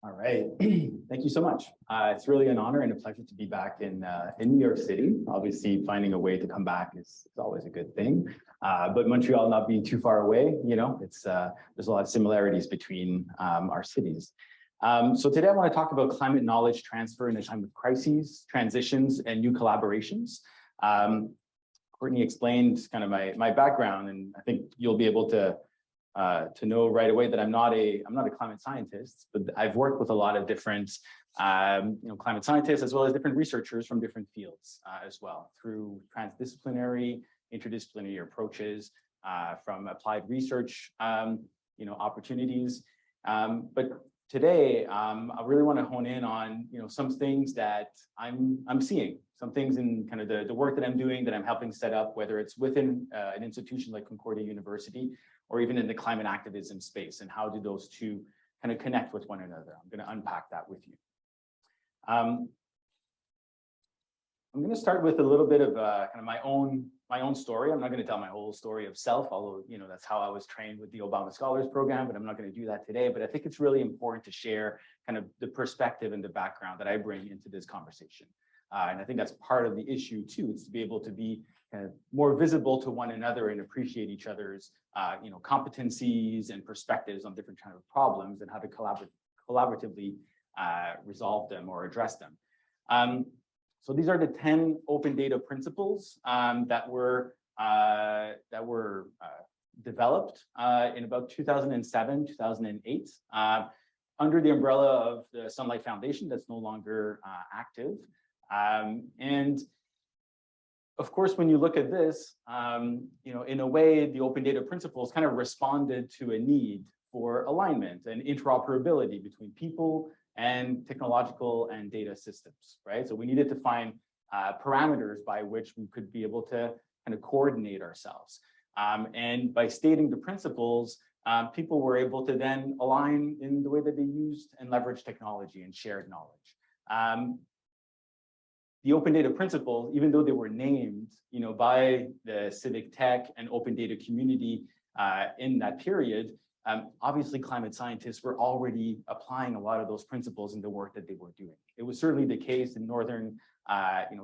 All right, thank you so much. It's really an honor and a pleasure to be back in New York City. Obviously, finding a way to come back is always a good thing. But Montreal not being too far away, you know, there's a lot of similarities between our cities. So today I want to talk about climate knowledge transfer in a time of crises, transitions, and new collaborations. Courtney explained kind of my background, and I think you'll be able to know right away that I'm not a climate scientist, but I've worked with a lot of different climate scientists as well as different researchers from different fields as well, through transdisciplinary, interdisciplinary approaches, from applied research opportunities. But today I really want to hone in on some things that I'm seeing, some things in kind of the work that I'm doing, that I'm helping set up, whether it's within an institution like Concordia University, or even in the climate activism space, and how do those two kind of connect with one another. I'm going to unpack that with you. I'm going to start with a little bit of kind of my own story. I'm not going to tell my whole story of self, although that's how I was trained with the Obama Scholars Program, but I'm not going to do that today. But I think it's really important to share kind of the perspective and the background that I bring into this conversation. And I think that's part of the issue too, is to be able to be kind of more visible to one another and appreciate each other's competencies and perspectives on different kind of problems, and how to collaboratively resolve them or address them. So these are the 10 open data principles that were developed in about 2007, 2008, under the umbrella of the Sunlight Foundation that's no longer active. And of course, when you look at this, in a way, the open data principles kind of responded to a need for alignment and interoperability between people and technological and data systems, right? So we needed to find parameters by which we could be able to kind of coordinate ourselves. And by stating the principles, people were able to then align in the way that they used and leveraged technology and shared knowledge. The open data principles, even though they were named, by the civic tech and open data community in that period, obviously climate scientists were already applying a lot of those principles in the work that they were doing. It was certainly the case in northern,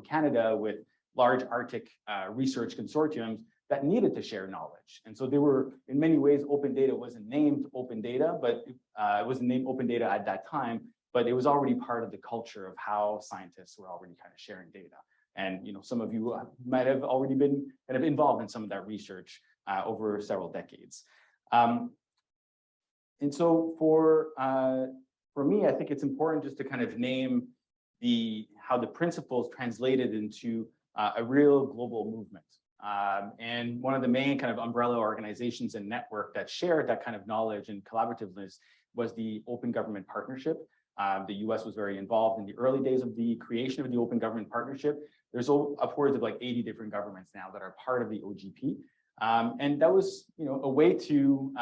Canada, with large Arctic research consortiums that needed to share knowledge. And so they were, in many ways, open data wasn't named open data, but it wasn't named open data at that time. But it was already part of the culture of how scientists were already kind of sharing data. And some of you might have already been kind of involved in some of that research over several decades. And so for me, I think it's important just to kind of name how the principles translated into a real global movement. And one of the main kind of umbrella organizations and network that shared that kind of knowledge and collaborativeness was the Open Government Partnership. The US was very involved in the early days of the creation of the Open Government Partnership. There's upwards of like 80 different governments now that are part of the OGP. And that was a way to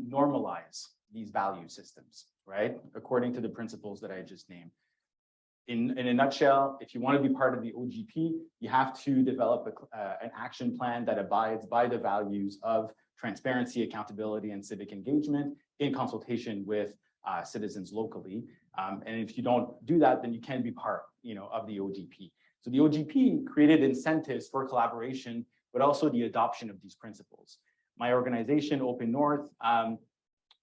normalize these value systems, right? According to the principles that I just named. In a nutshell, if you want to be part of the OGP, you have to develop an action plan that abides by the values of transparency, accountability, and civic engagement in consultation with citizens locally. And if you don't do that, then you can be part, of the OGP. So the OGP created incentives for collaboration, but also the adoption of these principles. My organization, Open North,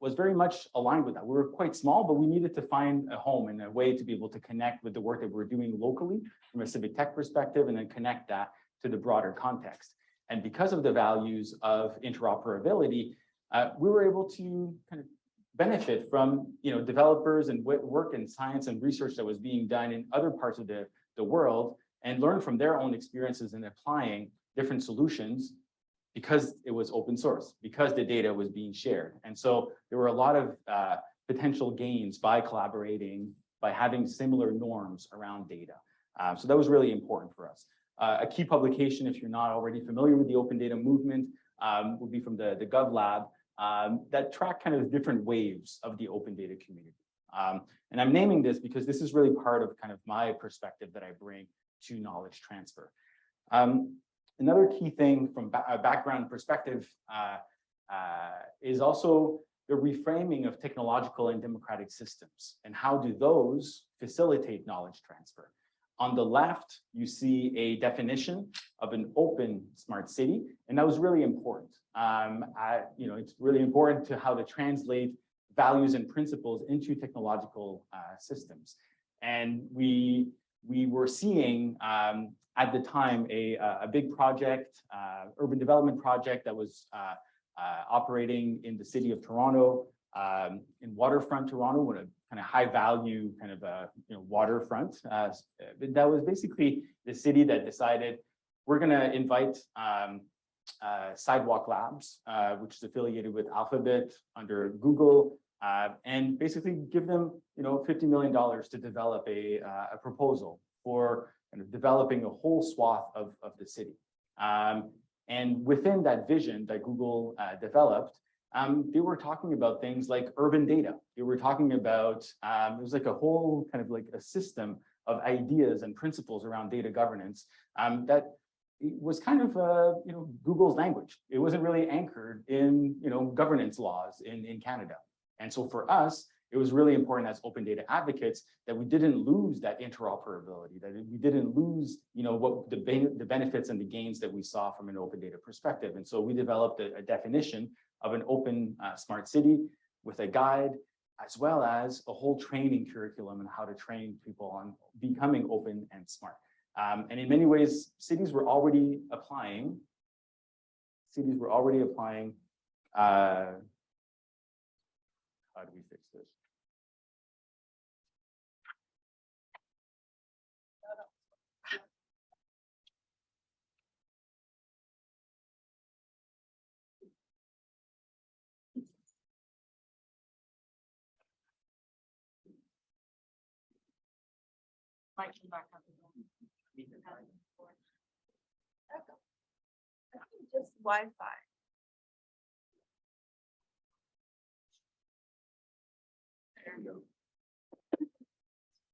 was very much aligned with that. We were quite small, but we needed to find a home and a way to be able to connect with the work that we're doing locally from a civic tech perspective, and then connect that to the broader context. And because of the values of interoperability, we were able to kind of benefit from developers and work in science and research that was being done in other parts of the world, and learn from their own experiences in applying different solutions, because it was open source, because the data was being shared. And so there were a lot of potential gains by collaborating, by having similar norms around data. So that was really important for us. A key publication, if you're not already familiar with the open data movement, would be from the GovLab, that track kind of different waves of the open data community. And I'm naming this because this is really part of kind of my perspective that I bring to knowledge transfer. Another key thing from a background perspective is also the reframing of technological and democratic systems, and how do those facilitate knowledge transfer. On the left, you see a definition of an open smart city, and that was really important. It's really important to how to translate values and principles into technological systems. And we were seeing at the time a big project, urban development project that was operating in the city of Toronto, in waterfront Toronto, with a kind of high value kind of waterfront. That was basically the city that decided we're going to invite Sidewalk Labs, which is affiliated with Alphabet under Google, and basically give them $50 million to develop a proposal for kind of developing a whole swath of the city. And within that vision that Google developed, they were talking about things like urban data. They were talking about, it was like a whole kind of like a system of ideas and principles around data governance that was kind of, Google's language. It wasn't really anchored in, governance laws in Canada. And so for us, it was really important as open data advocates that we didn't lose that interoperability, that we didn't lose, what the benefits and the gains that we saw from an open data perspective. And so we developed a definition of an open smart city with a guide, as well as a whole training curriculum on how to train people on becoming open and smart. And in many ways, cities were already applying. How do we fix this? Might come back up. Just Wi-Fi. There we go.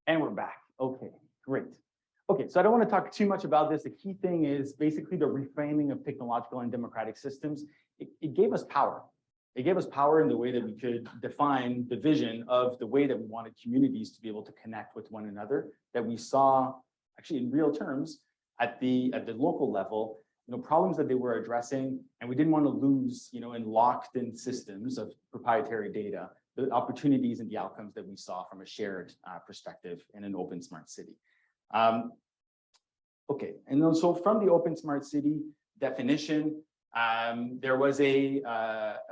And we're back. Okay, great. Okay, so I don't want to talk too much about this. The key thing is basically the reframing of technological and democratic systems. It gave us power. It gave us power in the way that we could define the vision of the way that we wanted communities to be able to connect with one another, that we saw actually in real terms at the local level, problems that they were addressing, and we didn't want to lose, in locked-in systems of proprietary data, the opportunities and the outcomes that we saw from a shared perspective in an open smart city. Okay, and then so from the open smart city definition, there was a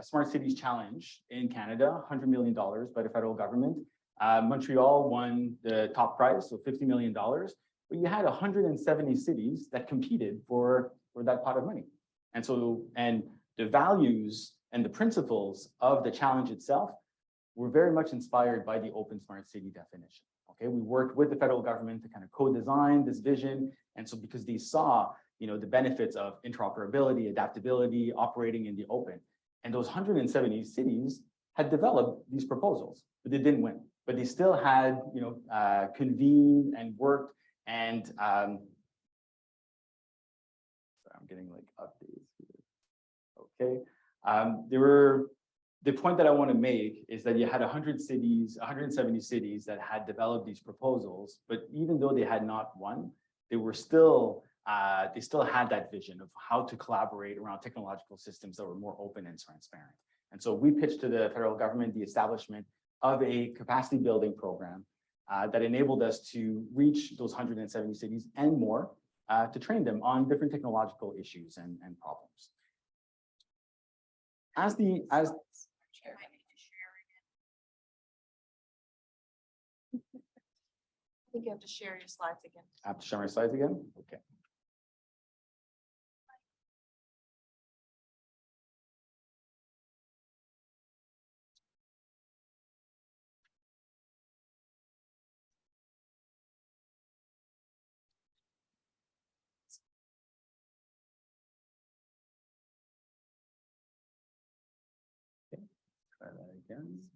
smart cities challenge in Canada, $100 million by the federal government. Montreal won the top prize, so $50 million. But you had 170 cities that competed for that pot of money. And so, and the values and the principles of the challenge itself were very much inspired by the open smart city definition. Okay, we worked with the federal government to kind of co-design this vision. And so because they saw, the benefits of interoperability, adaptability, operating in the open, and those 170 cities had developed these proposals, but they didn't win. But they still had, convened and worked, and sorry, I'm getting like updates here. Okay, the point that I want to make is that you had 170 cities that had developed these proposals, but even though they had not won, they still had that vision of how to collaborate around technological systems that were more open and transparent. And so we pitched to the federal government the establishment of a capacity building program that enabled us to reach those 170 cities and more to train them on different technological issues and problems. I think you have to share your slides again. I have to share my slides again? Okay. Try that again.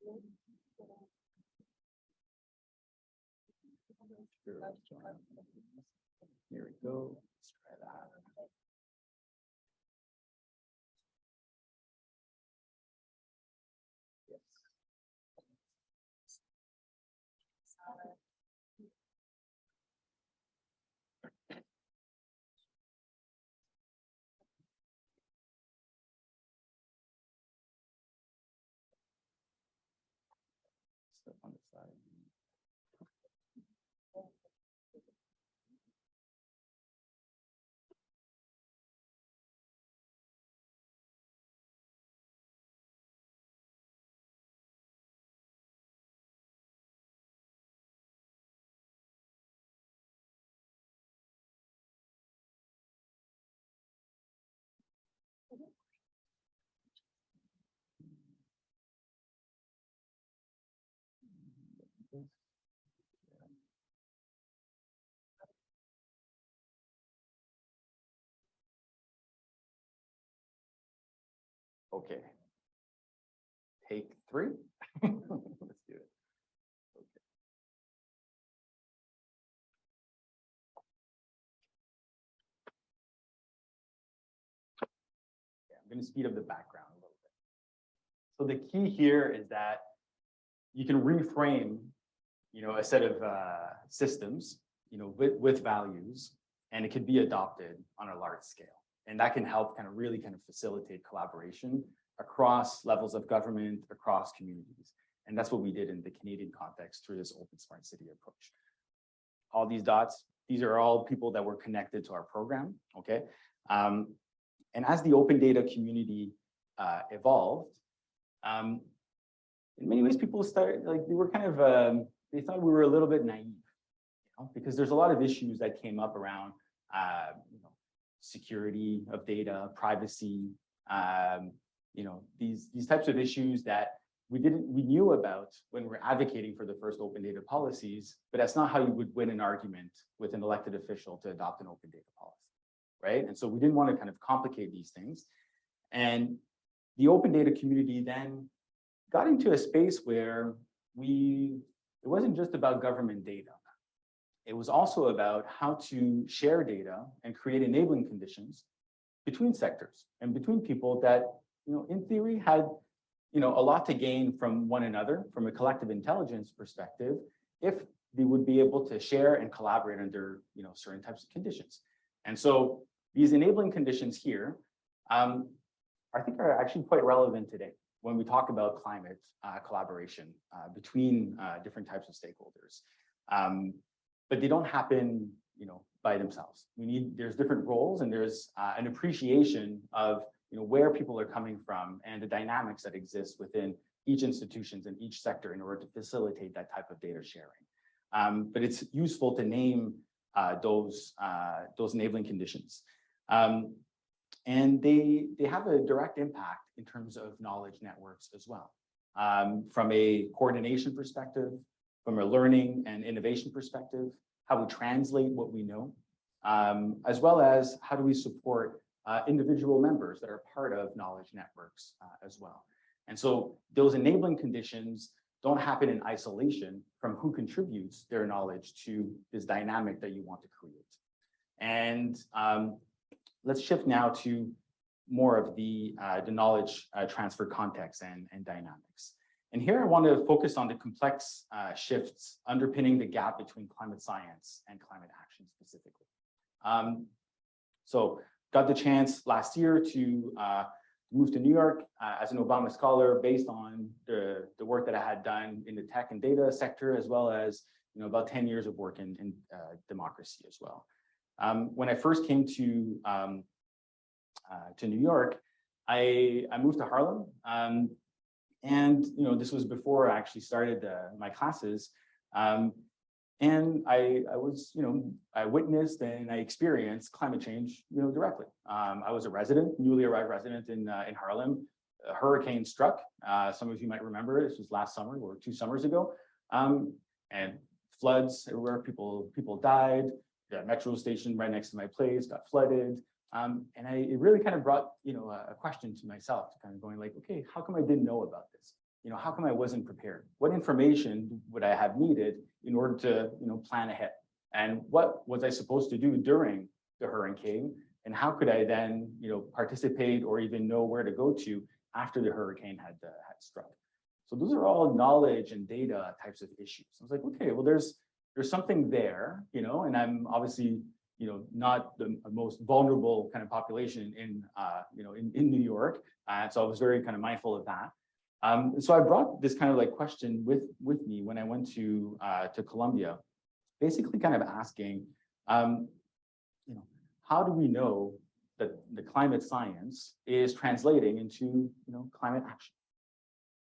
Here we go. Let's try that. Yes. Step on the side. Okay. Take 3. Let's do it. Okay. Yeah, I'm going to speed up the background a little bit. So the key here is that you can reframe, a set of systems, with values, and it could be adopted on a large scale. And that can help really facilitate collaboration across levels of government, across communities. And that's what we did in the Canadian context through this Open Smart City approach. All these dots, these are all people that were connected to our program, okay? And as the open data community evolved, in many ways, people started, they were they thought we were a little bit naive, because there's a lot of issues that came up around, security of data, privacy, these types of issues that we knew about when we're advocating for the first open data policies, but that's not how you would win an argument with an elected official to adopt an open data policy, right? And so we didn't want to complicate these things. And the open data community then got into a space where it wasn't just about government data. It was also about how to share data and create enabling conditions between sectors and between people that, in theory had, a lot to gain from one another from a collective intelligence perspective, if they would be able to share and collaborate under, certain types of conditions. And so these enabling conditions here, I think are actually quite relevant today when we talk about climate collaboration between different types of stakeholders. But they don't happen, by themselves. There's different roles, and there's an appreciation of, where people are coming from and the dynamics that exist within each institutions and each sector in order to facilitate that type of data sharing. But it's useful to name those enabling conditions. And they have a direct impact in terms of knowledge networks as well. From a coordination perspective, from a learning and innovation perspective, how we translate what we know, as well as how do we support individual members that are part of knowledge networks as well. And so those enabling conditions don't happen in isolation from who contributes their knowledge to this dynamic that you want to create. And let's shift now to more of the knowledge transfer context and dynamics. And here I want to focus on the complex shifts underpinning the gap between climate science and climate action specifically. So got the chance last year to move to New York as an Obama scholar based on the work that I had done in the tech and data sector, as well as about 10 years of work in democracy as well. When I first came to New York, I moved to Harlem. And this was before I actually started my classes. And I was, I witnessed and I experienced climate change, directly. I was a resident, newly arrived resident in Harlem. A hurricane struck. Some of you might remember this was last summer or 2 summers ago. And floods everywhere. People died. The metro station right next to my place got flooded. And it really kind of brought, a question to myself, kind of going like, okay, how come I didn't know about this? how come I wasn't prepared? What information would I have needed in order to, plan ahead? And what was I supposed to do during the hurricane? And how could I then, participate or even know where to go to after the hurricane had struck? So those are all knowledge and data types of issues. I was like, okay, well, there's something there, and I'm obviously, not the most vulnerable kind of population in New York. So I was very kind of mindful of that. So I brought this kind of like question with me when I went to Columbia, basically kind of asking, how do we know that the climate science is translating into, climate action?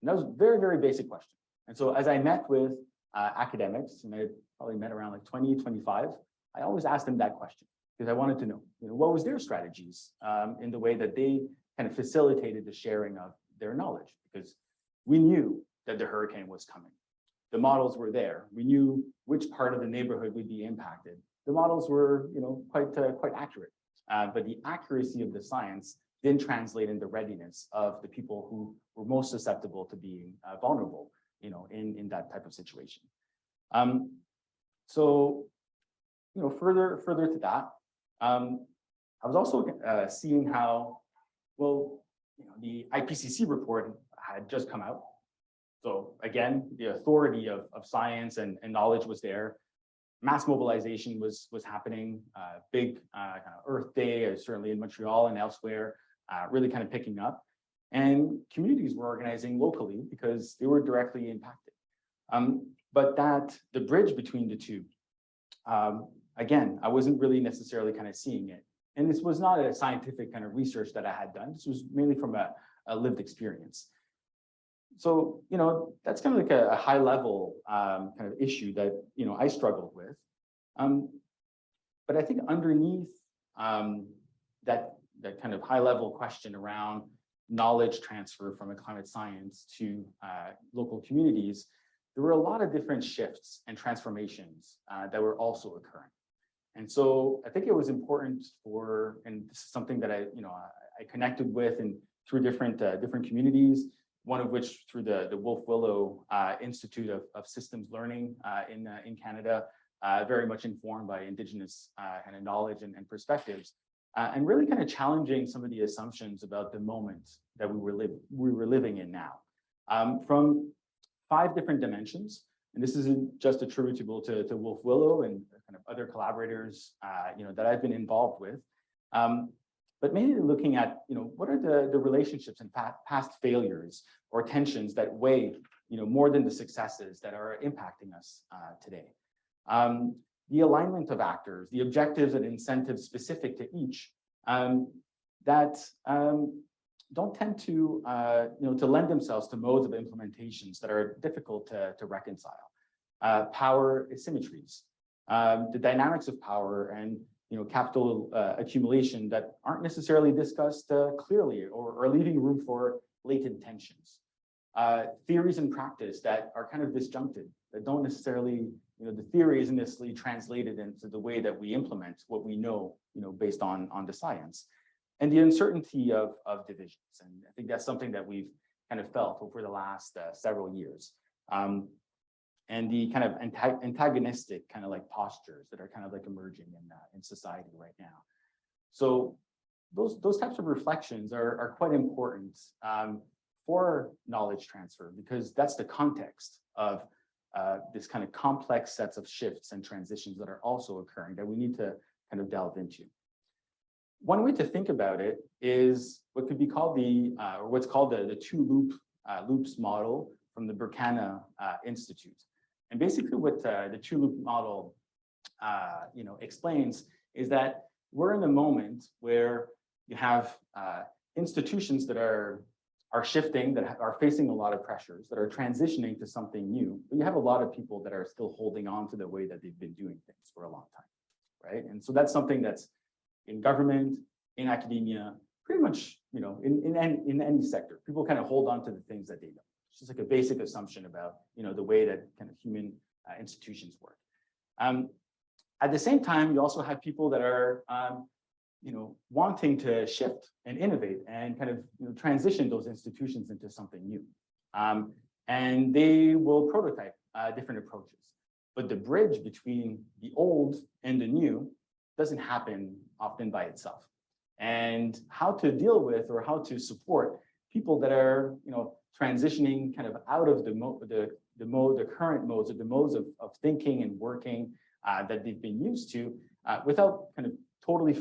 And that was a very, very basic question. And so as I met with academics, and I probably met around like 20, 25, I always asked them that question because I wanted to know, what was their strategies in the way that they kind of facilitated the sharing of their knowledge, because we knew that the hurricane was coming. The models were there. We knew which part of the neighborhood would be impacted. The models were, quite accurate, but the accuracy of the science didn't translate into readiness of the people who were most susceptible to being vulnerable, in that type of situation. So, further to that, I was also seeing how, well, the IPCC report had just come out. So again, the authority of science and knowledge was there. Mass mobilization was happening. Big kind of Earth Day, certainly in Montreal and elsewhere, really kind of picking up. And communities were organizing locally because they were directly impacted. But the bridge between the two, again, I wasn't really necessarily kind of seeing it. And this was not a scientific kind of research that I had done. This was mainly from a lived experience. So, that's kind of like a high level kind of issue that, I struggled with. But I think underneath that kind of high level question around knowledge transfer from a climate science to local communities, there were a lot of different shifts and transformations that were also occurring. And so I think it was important and this is something that I connected with and through different communities, one of which through the Wolf Willow Institute of Systems Learning in Canada, very much informed by Indigenous kind of knowledge and perspectives, and really kind of challenging some of the assumptions about the moment that we were living in now, from 5 different dimensions. And this isn't just attributable to Wolf Willow and kind of other collaborators, that I've been involved with. But mainly looking at, what are the relationships and past failures or tensions that weigh, more than the successes that are impacting us today. The alignment of actors, the objectives and incentives specific to each that don't tend to, to lend themselves to modes of implementations that are difficult to reconcile. Power asymmetries, the dynamics of power and capital accumulation that aren't necessarily discussed clearly or leaving room for latent tensions. Theories and practice that are kind of disjuncted, that don't necessarily, the theory isn't necessarily translated into the way that we implement what we know, based on the science. And the uncertainty of divisions. And I think that's something that we've kind of felt over the last several years. And the kind of antagonistic kind of like postures that are kind of like emerging in society right now. So those types of reflections are quite important for knowledge transfer, because that's the context of this kind of complex sets of shifts and transitions that are also occurring that we need to kind of delve into. One way to think about it is what could be called or what's called the two loops model from the Burkina Institute. And basically what the two-loop model explains is that we're in a moment where you have institutions that are shifting, that are facing a lot of pressures, that are transitioning to something new, but you have a lot of people that are still holding on to the way that they've been doing things for a long time, right? And so that's something that's in government, in academia, pretty much, in any sector. People kind of hold on to the things that they know. It's just like a basic assumption about, the way that kind of human institutions work. At the same time, you also have people that are, wanting to shift and innovate and kind of transition those institutions into something new. and they will prototype different approaches. But the bridge between the old and the new doesn't happen often by itself. And how to deal with or how to support people that are, transitioning kind of out of the current modes or the modes of thinking and working that they've been used to, without kind of totally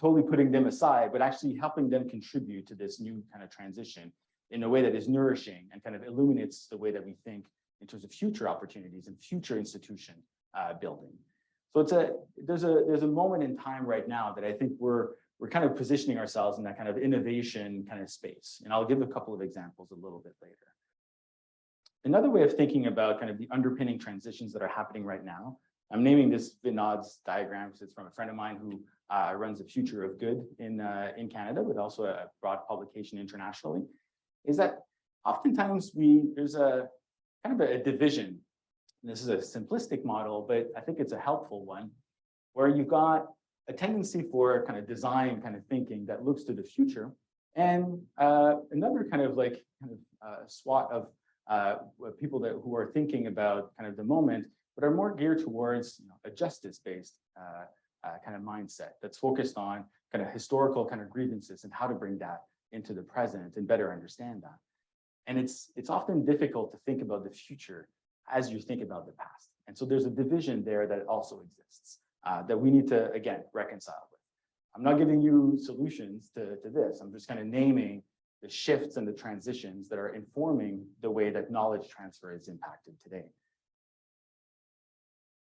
totally putting them aside, but actually helping them contribute to this new kind of transition in a way that is nourishing and kind of illuminates the way that we think in terms of future opportunities and future institution building. So there's a moment in time right now that I think we're kind of positioning ourselves in that kind of innovation kind of space. And I'll give a couple of examples a little bit later. Another way of thinking about kind of the underpinning transitions that are happening right now, I'm naming this Vinod's diagram because it's from a friend of mine who runs a Future of Good in Canada, but also a broad publication internationally, is that oftentimes there's a kind of a division. And this is a simplistic model, but I think it's a helpful one, where you've got a tendency for kind of design kind of thinking that looks to the future, and another kind of SWAT of people who are thinking about kind of the moment, but are more geared towards a justice-based kind of mindset that's focused on kind of historical kind of grievances and how to bring that into the present and better understand that. And it's often difficult to think about the future as you think about the past. And so there's a division there that also exists that we need to, again, reconcile with. I'm not giving you solutions to this. I'm just kind of naming the shifts and the transitions that are informing the way that knowledge transfer is impacted today.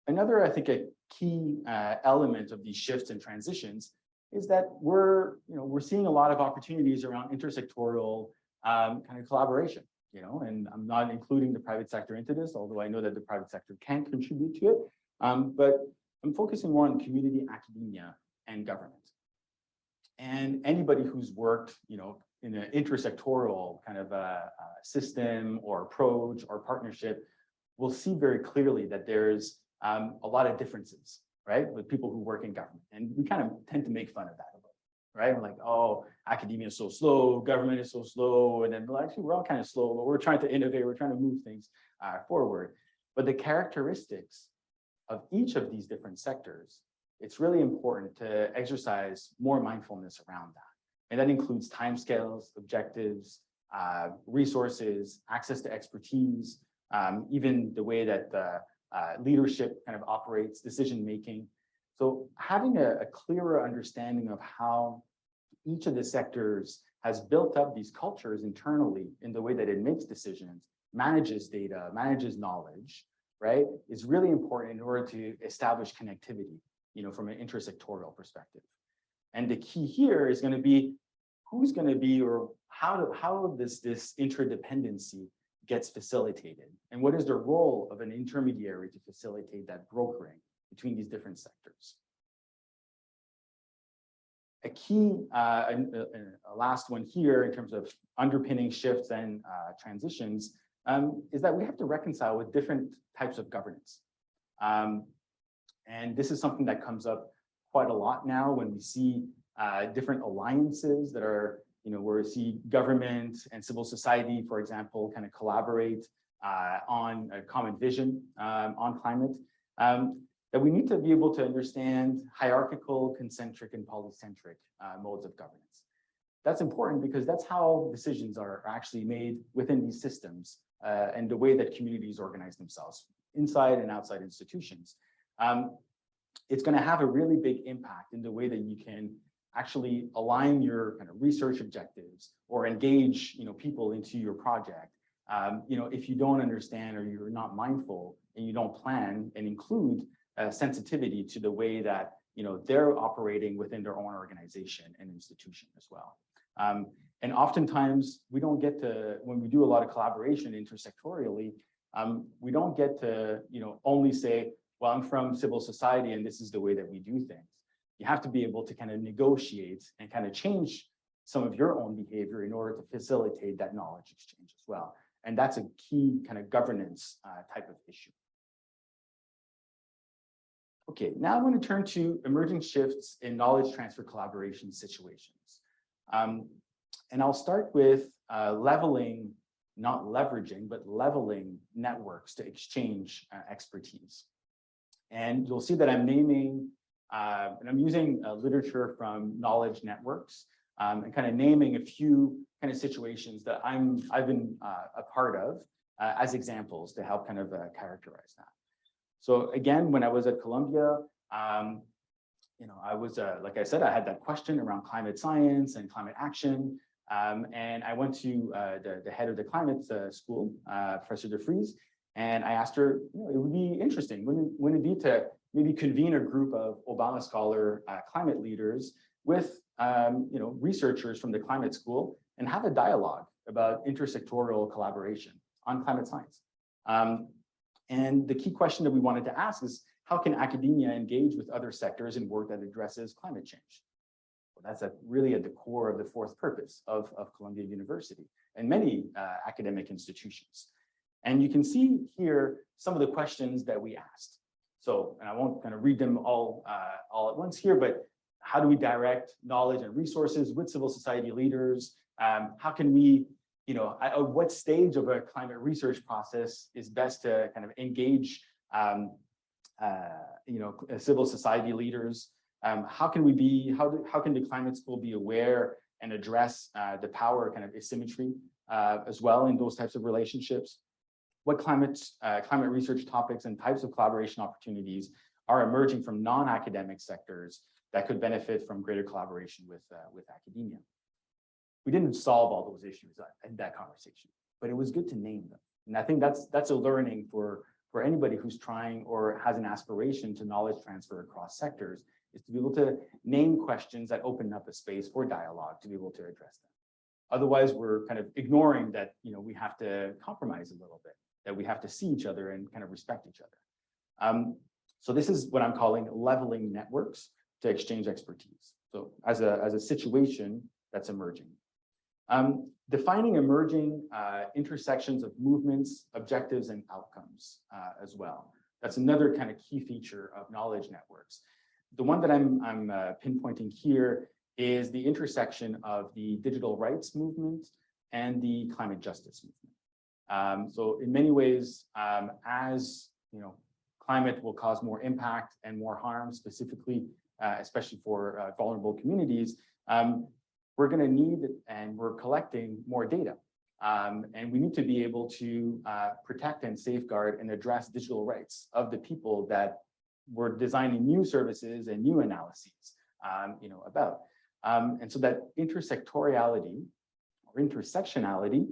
Another, I think, a key element of these shifts and transitions is that we're seeing a lot of opportunities around intersectoral kind of collaboration, and I'm not including the private sector into this, although I know that the private sector can contribute to it. But I'm focusing more on community, academia, and government. And anybody who's worked, in an intersectoral kind of a system or approach or partnership will see very clearly that there's a lot of differences, right, with people who work in government. And we kind of tend to make fun of that a little, right? We're like, oh, academia is so slow, government is so slow, and then, well, actually, we're all kind of slow, but we're trying to innovate, we're trying to move things forward. But the characteristics of each of these different sectors, it's really important to exercise more mindfulness around that. And that includes timescales, objectives, resources, access to expertise, even the way that the leadership kind of operates, decision-making. So having a clearer understanding of how each of the sectors has built up these cultures internally in the way that it makes decisions, manages data, manages knowledge, right, is really important in order to establish connectivity, from an intersectoral perspective. And the key here is going to be who's going to be, or how this interdependency gets facilitated, and what is the role of an intermediary to facilitate that brokering between these different sectors. A key, a last one here in terms of underpinning shifts and transitions is that we have to reconcile with different types of governance. And this is something that comes up quite a lot now when we see different alliances that are, where we see government and civil society, for example, kind of collaborate on a common vision on climate, that we need to be able to understand hierarchical, concentric, and polycentric modes of governance. That's important because that's how decisions are actually made within these systems and the way that communities organize themselves inside and outside institutions. It's going to have a really big impact in the way that you can actually align your kind of research objectives or engage, people into your project. If you don't understand or you're not mindful and you don't plan and include sensitivity to the way that, they're operating within their own organization and institution as well. And oftentimes we don't get to, when we do a lot of collaboration intersectorially, we don't get to, only say, well, I'm from civil society and this is the way that we do things. You have to be able to kind of negotiate and kind of change some of your own behavior in order to facilitate that knowledge exchange as well. And that's a key kind of governance type of issue. Okay, now I want to turn to emerging shifts in knowledge transfer collaboration situations. And I'll start with leveling, not leveraging, but leveling networks to exchange expertise. And you'll see that I'm naming, and I'm using literature from knowledge networks, and kind of naming a few kind of situations that I've been a part of as examples to help kind of characterize that. So again, when I was at Columbia, I was, like I said, I had that question around climate science and climate action. And I went to the head of the climate school, Professor DeFries, and I asked her, it would be interesting, wouldn't it be to maybe convene a group of Obama Scholar climate leaders with researchers from the climate school and have a dialogue about intersectoral collaboration on climate science. And the key question that we wanted to ask is, how can academia engage with other sectors in work that addresses climate change? Well, that's really at the core of the fourth purpose of Columbia University and many academic institutions. And you can see here some of the questions that we asked. So, and I won't kind of read them all at once here, but how do we direct knowledge and resources with civil society leaders? How can we, at what stage of a climate research process is best to kind of engage, civil society leaders? How can the climate school be aware and address the power kind of asymmetry as well in those types of relationships? What climate research topics and types of collaboration opportunities are emerging from non-academic sectors that could benefit from greater collaboration with academia? We didn't solve all those issues in that conversation, but it was good to name them. And I think that's a learning for anybody who's trying or has an aspiration to knowledge transfer across sectors, is to be able to name questions that open up a space for dialogue to be able to address them. Otherwise, we're kind of ignoring that, we have to compromise a little bit, that we have to see each other and kind of respect each other. So this is what I'm calling leveling networks to exchange expertise. So as a situation that's emerging. Defining emerging intersections of movements, objectives, and outcomes as well. That's another kind of key feature of knowledge networks. The one that I'm pinpointing here is the intersection of the digital rights movement and the climate justice movement. So in many ways, as climate will cause more impact and more harm, specifically, especially for vulnerable communities, we're going to need, and we're collecting more data. And we need to be able to protect and safeguard and address digital rights of the people that we're designing new services and new analyses about. And so that intersectoriality or intersectionality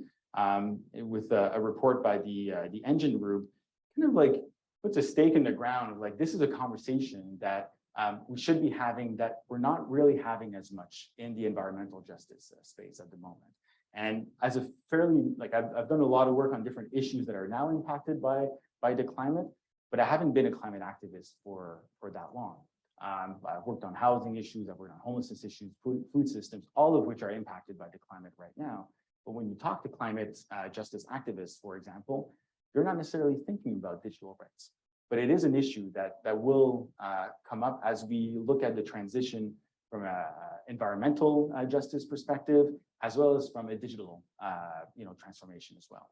with a report by the Engine Group kind of like puts a stake in the ground of like, this is a conversation that we should be having that we're not really having as much in the environmental justice space at the moment. And as a fairly, I've done a lot of work on different issues that are now impacted by the climate, but I haven't been a climate activist for that long. I've worked on housing issues, I've worked on homelessness issues, food systems, all of which are impacted by the climate right now. But when you talk to climate justice activists, for example, they're not necessarily thinking about digital rights. But it is an issue that will come up as we look at the transition from an environmental justice perspective, as well as from a digital transformation as well.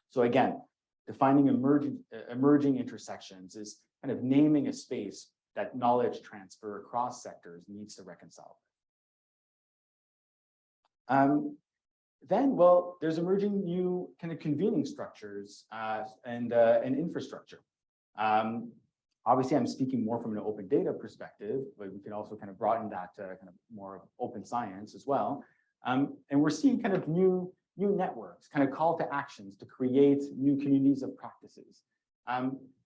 So again, defining emerging intersections is kind of naming a space that knowledge transfer across sectors needs to reconcile. Then, well, there's emerging new kind of convening structures and infrastructure. Obviously, I'm speaking more from an open data perspective, but we can also kind of broaden that to kind of more of open science as well. And we're seeing kind of new networks, kind of call to actions to create new communities of practices.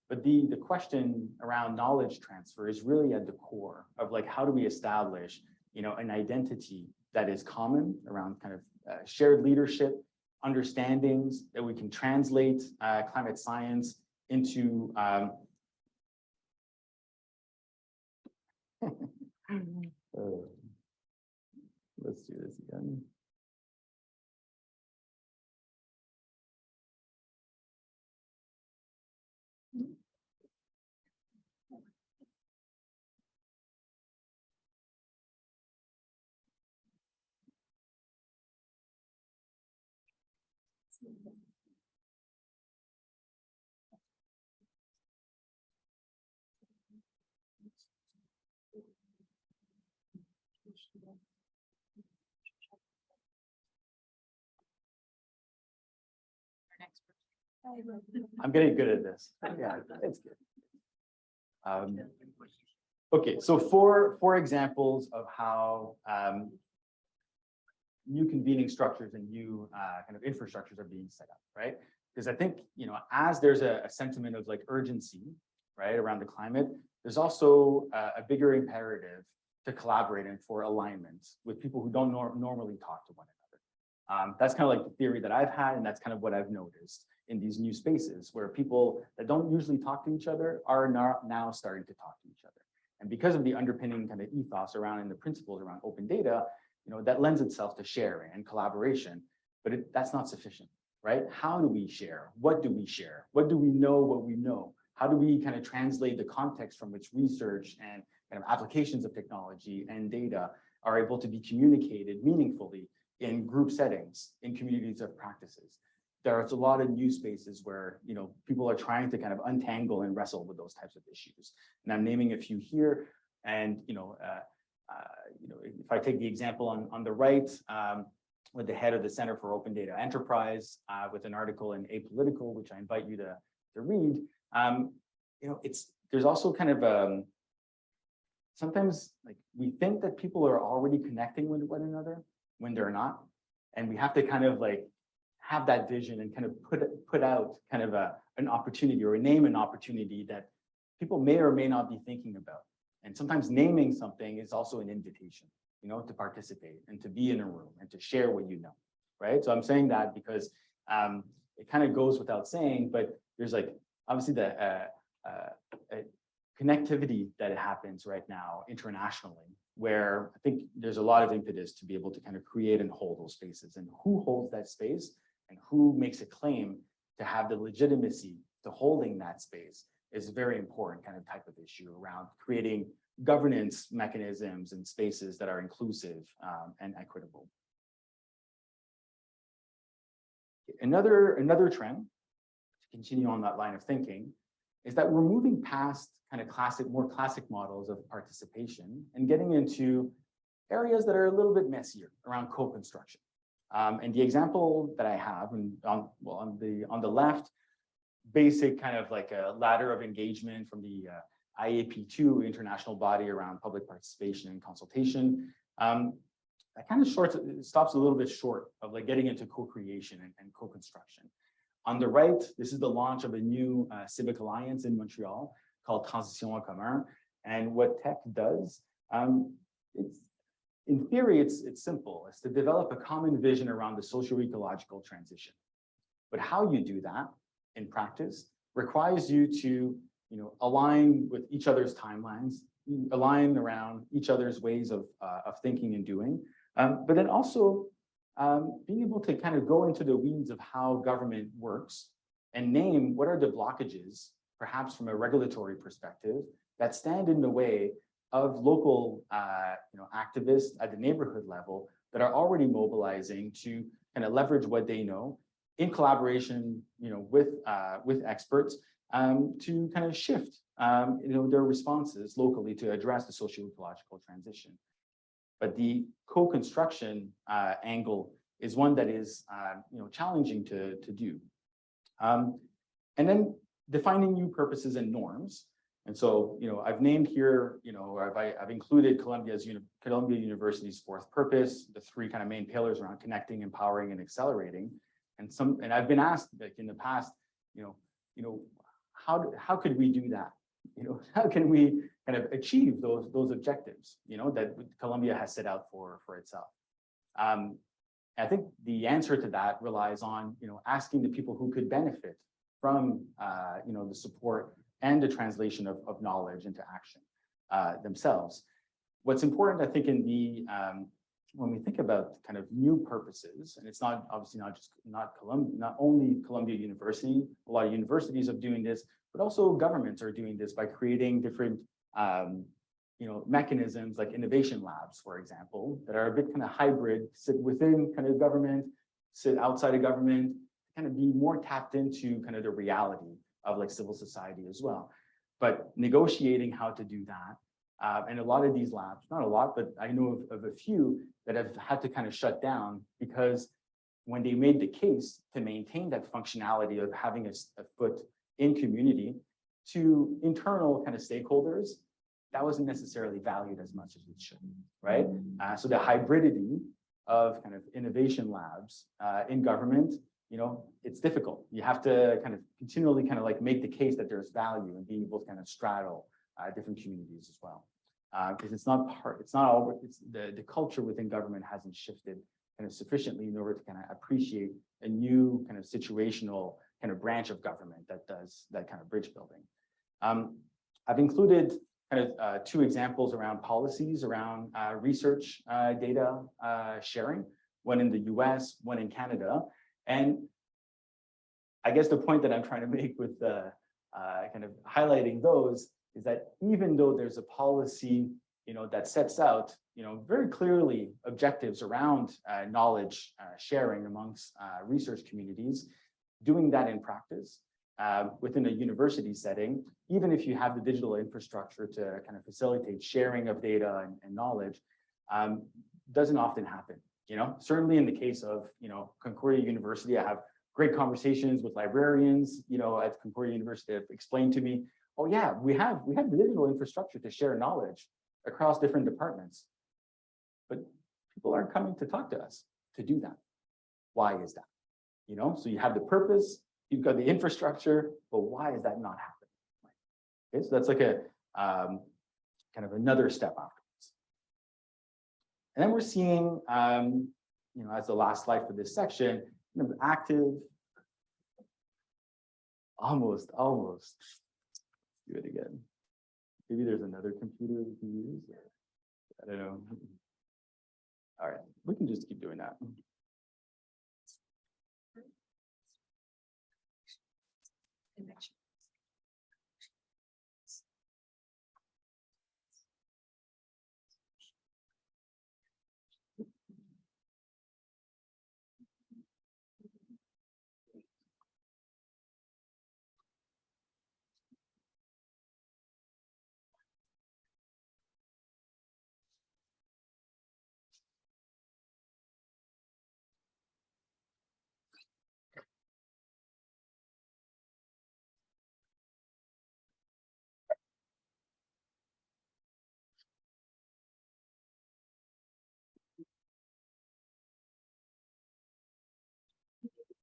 But the question around knowledge transfer is really at the core of like, how do we establish, an identity that is common around kind of shared leadership, understandings that we can translate climate science into let's do this again. I'm getting good at this. Yeah, it's good. Okay, so four examples of how new convening structures and new kind of infrastructures are being set up, right? Because I think, as there's a sentiment of like urgency, right, around the climate, there's also a bigger imperative to collaborate and for alignment with people who don't normally talk to one another. That's kind of like the theory that I've had, and that's kind of what I've noticed in these new spaces where people that don't usually talk to each other are now starting to talk to each other. And because of the underpinning kind of ethos around and the principles around open data, that lends itself to sharing and collaboration, but that's not sufficient, right? How do we share? What do we share? What do we know what we know? How do we kind of translate the context from which research and kind of applications of technology and data are able to be communicated meaningfully in group settings, in communities of practices? There's a lot of new spaces where people are trying to kind of untangle and wrestle with those types of issues. And I'm naming a few here. And if I take the example on the right, with the head of the Center for Open Data Enterprise, with an article in Apolitical, which I invite you to read, there's also kind of sometimes like we think that people are already connecting with one another when they're not, and we have to kind of like have that vision and kind of put out kind of an opportunity or name an opportunity that people may or may not be thinking about. And sometimes naming something is also an invitation, to participate and to be in a room and to share what you know, right? So I'm saying that because it kind of goes without saying, but there's like obviously the connectivity that happens right now internationally, where I think there's a lot of impetus to be able to kind of create and hold those spaces, and who holds that space and who makes a claim to have the legitimacy to holding that space is a very important kind of type of issue around creating governance mechanisms and spaces that are inclusive and equitable. Another trend, to continue on that line of thinking, is that we're moving past kind of more classic models of participation and getting into areas that are a little bit messier around co-construction. And the example that I have on the left, basic kind of like a ladder of engagement from the IAP2 international body around public participation and consultation. That kind of stops a little bit short of like getting into co-creation and co-construction. On the right, this is the launch of a new civic alliance in Montreal called Transition en Commun. And what tech does, in theory, it's simple. It's to develop a common vision around the socio-ecological transition. But how you do that in practice requires you to align with each other's timelines, align around each other's ways of thinking and doing, but then also being able to kind of go into the weeds of how government works and name what are the blockages, perhaps from a regulatory perspective, that stand in the way of local activists at the neighborhood level that are already mobilizing to kind of leverage what they know in collaboration with experts to kind of shift their responses locally to address the socio-ecological transition. But the co-construction angle is one that is challenging to do. And then defining new purposes and norms. And so, I've named here, or I've included Columbia University's fourth purpose, the three kind of main pillars around connecting, empowering, and accelerating. And I've been asked, like in the past, how could we do that? How can we kind of achieve those objectives, that Columbia has set out for itself? I think the answer to that relies on, asking the people who could benefit from, the support and the translation of knowledge into action themselves. What's important, I think, when we think about kind of new purposes, and it's obviously not only Columbia University, a lot of universities are doing this, but also governments are doing this by creating different mechanisms like innovation labs, for example, that are a bit kind of hybrid, sit within kind of government, sit outside of government, kind of be more tapped into kind of the reality of like civil society as well. But negotiating how to do that, and a lot of these labs, not a lot, but I know of a few that have had to kind of shut down because when they made the case to maintain that functionality of having a foot in community to internal kind of stakeholders, that wasn't necessarily valued as much as it should, right? So the hybridity of kind of innovation labs in government, it's difficult. You have to kind of continually kind of like make the case that there's value and being able to kind of straddle different communities as well. Because the culture within government hasn't shifted kind of sufficiently in order to kind of appreciate a new kind of situational kind of branch of government that does that kind of bridge building. I've included kind of two examples around policies around research data sharing, one in the US, one in Canada. And I guess the point that I'm trying to make with kind of highlighting those is that even though there's a policy, that sets out, very clearly objectives around knowledge sharing amongst research communities, doing that in practice within a university setting, even if you have the digital infrastructure to kind of facilitate sharing of data and knowledge, doesn't often happen. Certainly in the case of, Concordia University, I have great conversations with librarians, at Concordia University that explain to me, oh yeah, we have the digital infrastructure to share knowledge across different departments, but people aren't coming to talk to us to do that. Why is that? So you have the purpose, you've got the infrastructure, but why is that not happening? Okay, so that's like a kind of another step afterwards. And then we're seeing, as the last slide for this section, kind of active, almost. Do it again. Maybe there's another computer we can use. I don't know. All right, we can just keep doing that.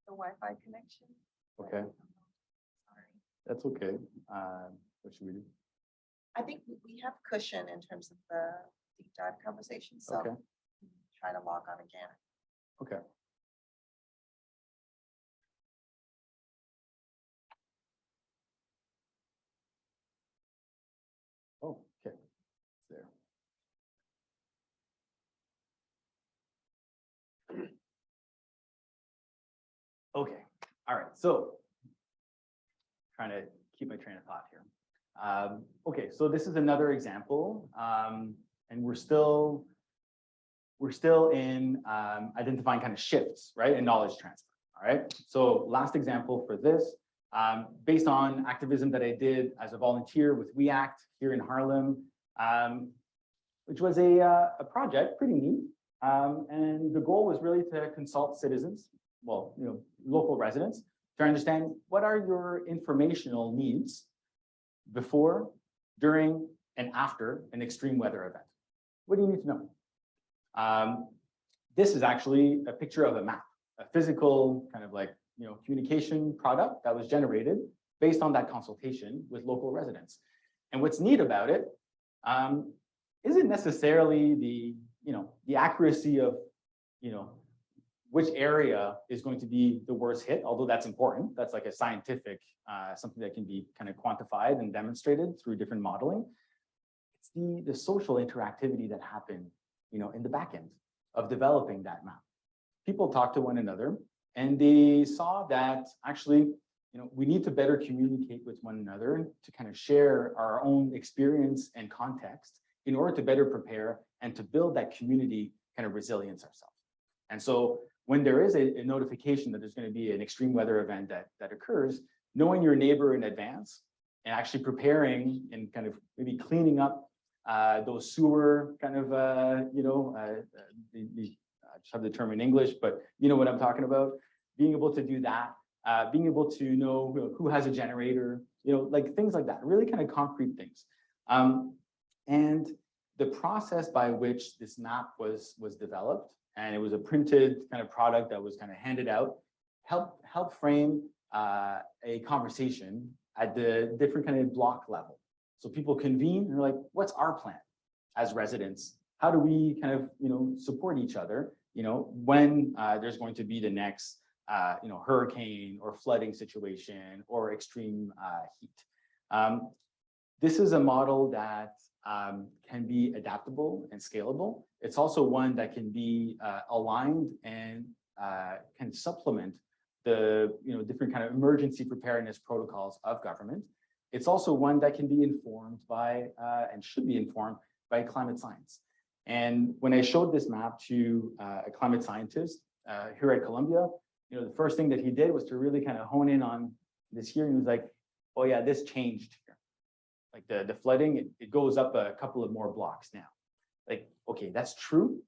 The Wi-Fi connection. Okay, Sorry. that's okay. What should we do? I think we have cushion in terms of the deep dive conversation, so Okay. try to log on again. Okay. Oh, okay. It's there. Okay. All right. So trying to keep my train of thought here. Okay, so this is another example, and we're still in identifying kind of shifts, right, in knowledge transfer. All right. So last example for this, based on activism that I did as a volunteer with We Act here in Harlem, which was a project pretty neat, and the goal was really to consult citizens, well, local residents, to understand what are your informational needs before, during, and after an extreme weather event. What do you need to know? This is actually a picture of a map, a physical kind of like, communication product that was generated based on that consultation with local residents. And what's neat about it isn't necessarily the accuracy of, which area is going to be the worst hit, although that's important. That's like a scientific, something that can be kind of quantified and demonstrated through different modeling. It's the social interactivity that happened, in the back end of developing that map. People talk to one another and they saw that actually, we need to better communicate with one another to kind of share our own experience and context in order to better prepare and to build that community kind of resilience ourselves. And so when there is a notification that there's going to be an extreme weather event that occurs, knowing your neighbor in advance and actually preparing and kind of maybe cleaning up those sewer kind of, I just have the term in English, but you know what I'm talking about. Being able to do that, being able to know who has a generator, like things like that, really kind of concrete things. And the process by which this map was developed, and it was a printed kind of product that was kind of handed out, help frame a conversation at the different kind of block level. So people convene and they're like, what's our plan as residents? How do we kind of, support each other, when there's going to be the next, hurricane or flooding situation or extreme heat. This is a model that can be adaptable and scalable. It's also one that can be aligned and can supplement the different kind of emergency preparedness protocols of government. It's also one that can be informed by and should be informed by climate science. And when I showed this map to a climate scientist here at Columbia, the first thing that he did was to really kind of hone in on this here. He was like, oh yeah, this changed here. Like the flooding, it goes up a couple of more blocks now. Like, okay, that's true,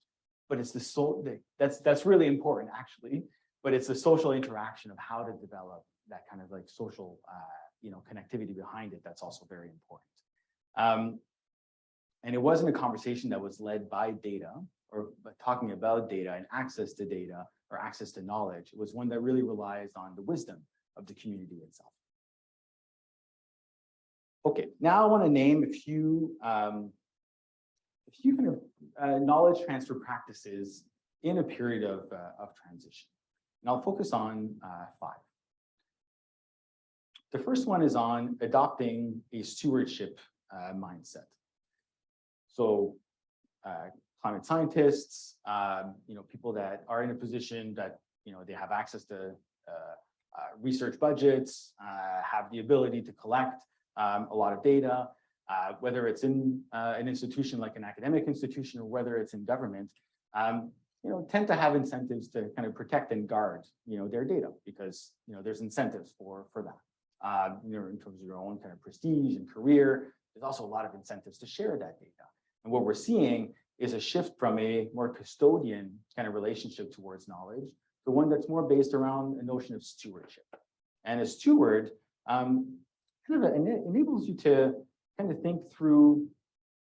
but it's that's really important actually, but it's the social interaction of how to develop that kind of like social, connectivity behind it. That's also very important. And it wasn't a conversation that was led by data or talking about data and access to data or access to knowledge. It was one that really relies on the wisdom of the community itself. Okay, now I want to name a few kind of knowledge transfer practices in a period of transition. And I'll focus on 5. The first one is on adopting a stewardship mindset. So climate scientists, people that are in a position that, they have access to research budgets, have the ability to collect a lot of data, whether it's in an institution like an academic institution or whether it's in government, tend to have incentives to kind of protect and guard, their data because, there's incentives for that. In terms of your own kind of prestige and career, there's also a lot of incentives to share that data. And what we're seeing is a shift from a more custodian kind of relationship towards knowledge to one that's more based around a notion of stewardship. And a steward kind of enables you to kind of think through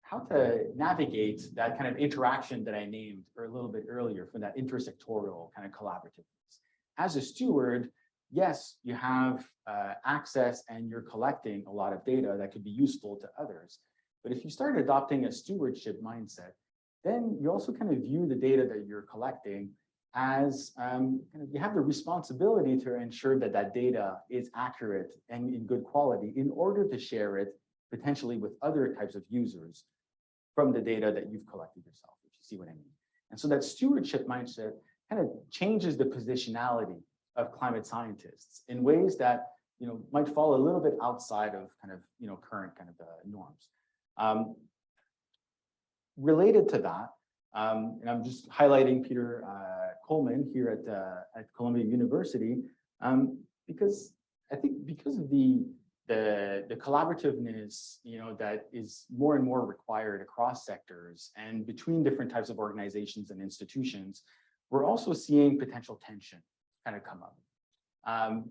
how to navigate that kind of interaction that I named a little bit earlier from that intersectoral kind of collaborativeness. As a steward, yes, you have access and you're collecting a lot of data that could be useful to others. But if you start adopting a stewardship mindset, then you also kind of view the data that you're collecting as you have the responsibility to ensure that that data is accurate and in good quality in order to share it potentially with other types of users from the data that you've collected yourself, if you see what I mean. And so that stewardship mindset kind of changes the positionality of climate scientists in ways that might fall a little bit outside of kind of current kind of norms. Related to that, and I'm just highlighting Peter Coleman here at Columbia University, because I think because of the collaborativeness, that is more and more required across sectors and between different types of organizations and institutions, we're also seeing potential tension kind of come up. I'm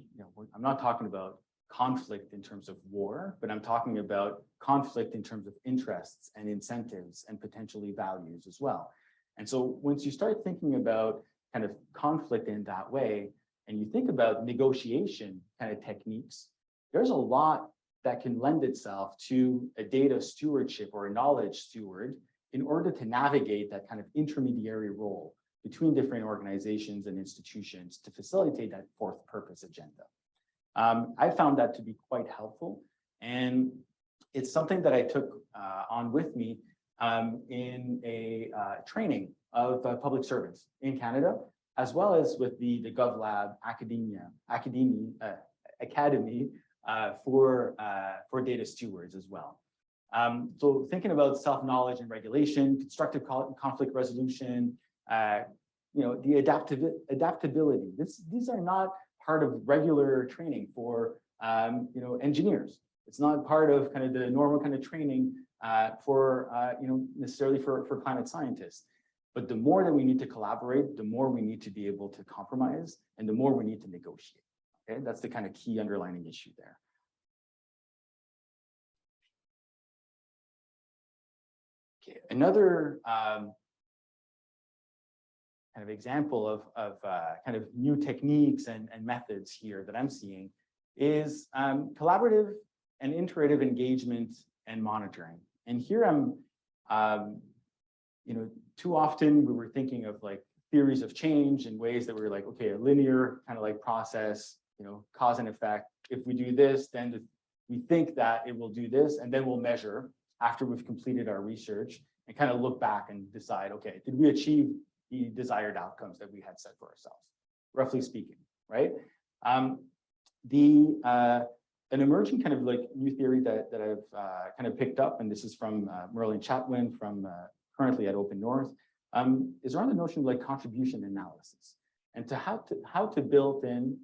not talking about conflict in terms of war, but I'm talking about conflict in terms of interests and incentives and potentially values as well. And so once you start thinking about kind of conflict in that way, and you think about negotiation kind of techniques, there's a lot that can lend itself to a data stewardship or a knowledge steward in order to navigate that kind of intermediary role between different organizations and institutions to facilitate that fourth purpose agenda. I found that to be quite helpful, and it's something that I took on with me in a training of public servants in Canada, as well as with the GovLab Academy for data stewards as well. So thinking about self-knowledge and regulation, constructive conflict resolution, the adaptability. These are not part of regular training for engineers. It's not part of kind of the normal kind of training for necessarily for climate scientists. But the more that we need to collaborate, the more we need to be able to compromise, and the more we need to negotiate. Okay, that's the kind of key underlying issue there. Okay, another kind of example of kind of new techniques and methods here that I'm seeing is collaborative and iterative engagement and monitoring. And here I'm, too often we were thinking of like theories of change in ways that we were like, okay, a linear kind of like process, cause and effect. If we do this, then we think that it will do this, and then we'll measure after we've completed our research and kind of look back and decide, okay, did we achieve the desired outcomes that we had set for ourselves, roughly speaking, right? An emerging kind of like new theory that I've kind of picked up, and this is from Merlin Chatwin from currently at Open North, is around the notion of like contribution analysis, and how to build in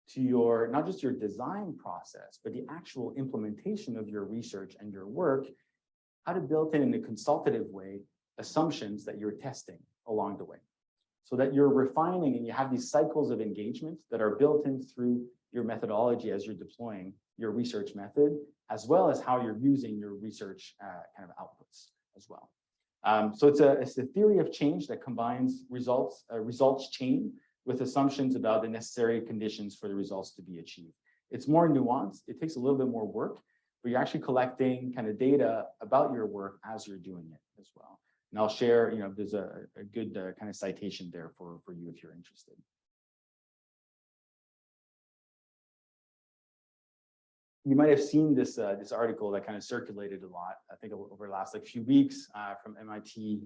to your, not just your design process, but the actual implementation of your research and your work, how to build in a consultative way assumptions that you're testing along the way, so that you're refining and you have these cycles of engagement that are built in through your methodology as you're deploying your research method, as well as how you're using your research kind of outputs as well. So it's a theory of change that combines results chain with assumptions about the necessary conditions for the results to be achieved. It's more nuanced. It takes a little bit more work, but you're actually collecting kind of data about your work as you're doing it as well. And I'll share, there's a good kind of citation there for you if you're interested. You might have seen this article that kind of circulated a lot, I think, over the last few weeks from MIT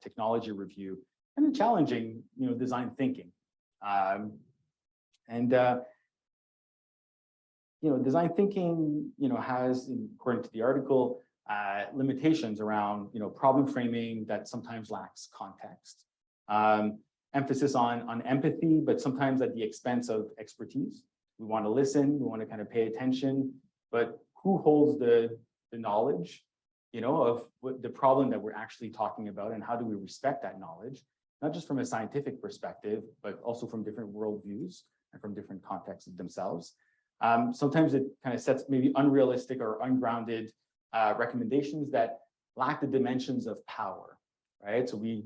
Technology Review, kind of challenging, design thinking. Design thinking, has, according to the article, limitations around, problem framing that sometimes lacks context, emphasis on empathy, but sometimes at the expense of expertise. We want to listen, we want to kind of pay attention, but who holds the knowledge, of what the problem that we're actually talking about, and how do we respect that knowledge, not just from a scientific perspective, but also from different worldviews and from different contexts themselves. Sometimes it kind of sets maybe unrealistic or ungrounded recommendations that lack the dimensions of power, right? So we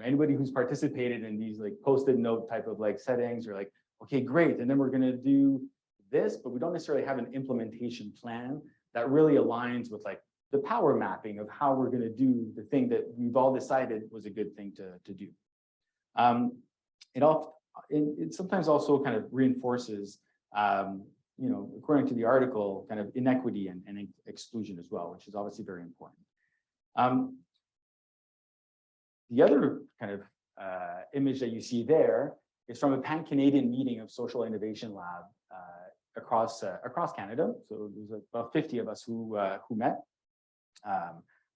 anybody who's participated in these like Post-it note type of like settings, you're like, okay, great, and then we're going to do this, but we don't necessarily have an implementation plan that really aligns with like the power mapping of how we're going to do the thing that we've all decided was a good thing to do. It sometimes also kind of reinforces, according to the article, kind of inequity and exclusion as well, which is obviously very important. The other kind of image that you see there is from a pan-Canadian meeting of Social Innovation Lab across Canada. So there's about 50 of us who met.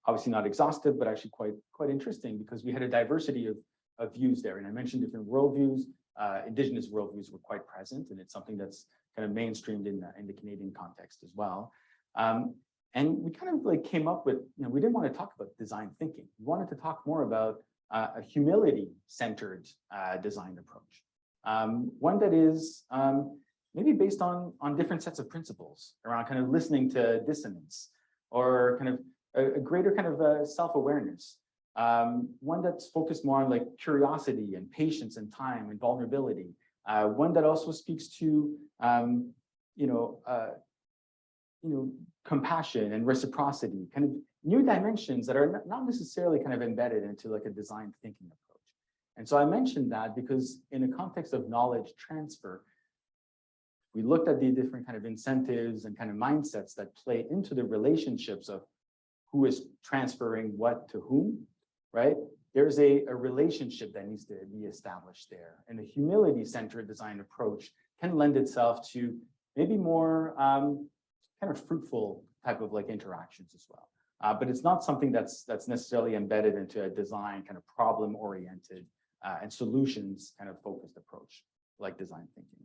Obviously not exhaustive, but actually quite interesting, because we had a diversity of views there. And I mentioned different worldviews. Indigenous worldviews were quite present, and it's something that's kind of mainstreamed in the Canadian context as well. And we kind of like came up with, we didn't want to talk about design thinking. We wanted to talk more about a humility-centered design approach. One that is maybe based on different sets of principles around kind of listening to dissonance, or kind of a greater kind of self-awareness. One that's focused more on like curiosity and patience and time and vulnerability. One that also speaks to compassion and reciprocity, kind of new dimensions that are not necessarily kind of embedded into like a design thinking approach. And so I mentioned that because in the context of knowledge transfer, we looked at the different kind of incentives and kind of mindsets that play into the relationships of who is transferring what to whom, right? There's a relationship that needs to be established there. And a humility-centered design approach can lend itself to maybe more kind of fruitful type of like interactions as well. But it's not something that's necessarily embedded into a design kind of problem-oriented and solutions kind of focused approach, like design thinking.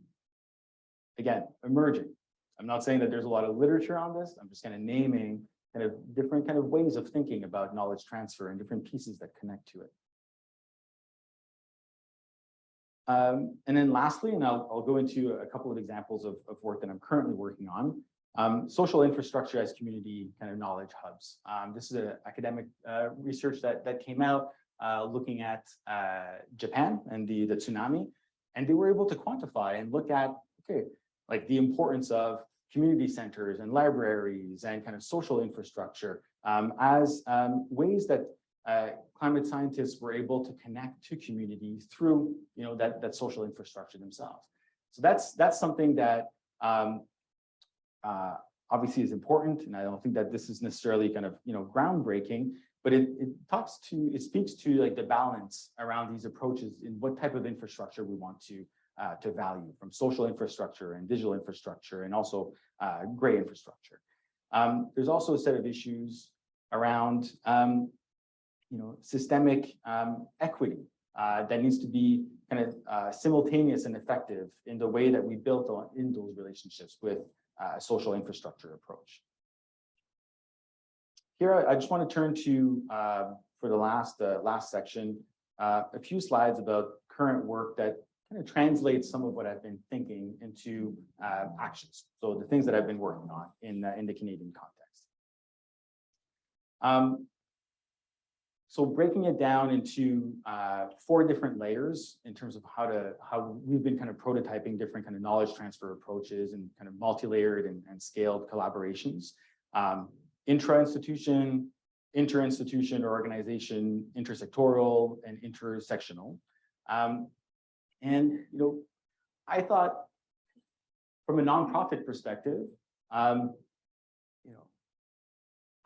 Again, emerging. I'm not saying that there's a lot of literature on this. I'm just kind of naming kind of different kind of ways of thinking about knowledge transfer and different pieces that connect to it. And then lastly, and I'll go into a couple of examples of work that I'm currently working on, social infrastructure as community kind of knowledge hubs. This is an academic research that came out looking at Japan and the tsunami, and they were able to quantify and look at, okay, like the importance of community centers and libraries and kind of social infrastructure as ways that climate scientists were able to connect to communities through, that social infrastructure themselves. So that's something that obviously is important, and I don't think that this is necessarily kind of groundbreaking, but it speaks to like the balance around these approaches in what type of infrastructure we want to value, from social infrastructure and digital infrastructure and also gray infrastructure. There's also a set of issues around systemic equity that needs to be kind of simultaneous and effective in the way that we built in those relationships with social infrastructure approach. Here, I just want to turn to, for the last section, a few slides about current work that kind of translates some of what I've been thinking into actions. So the things that I've been working on in the Canadian context. So breaking it down into 4 different layers in terms of how we've been kind of prototyping different kind of knowledge transfer approaches and kind of multi-layered and scaled collaborations. Intra-institution, inter-institution or organization, intersectoral and intersectional. And I thought from a nonprofit perspective, I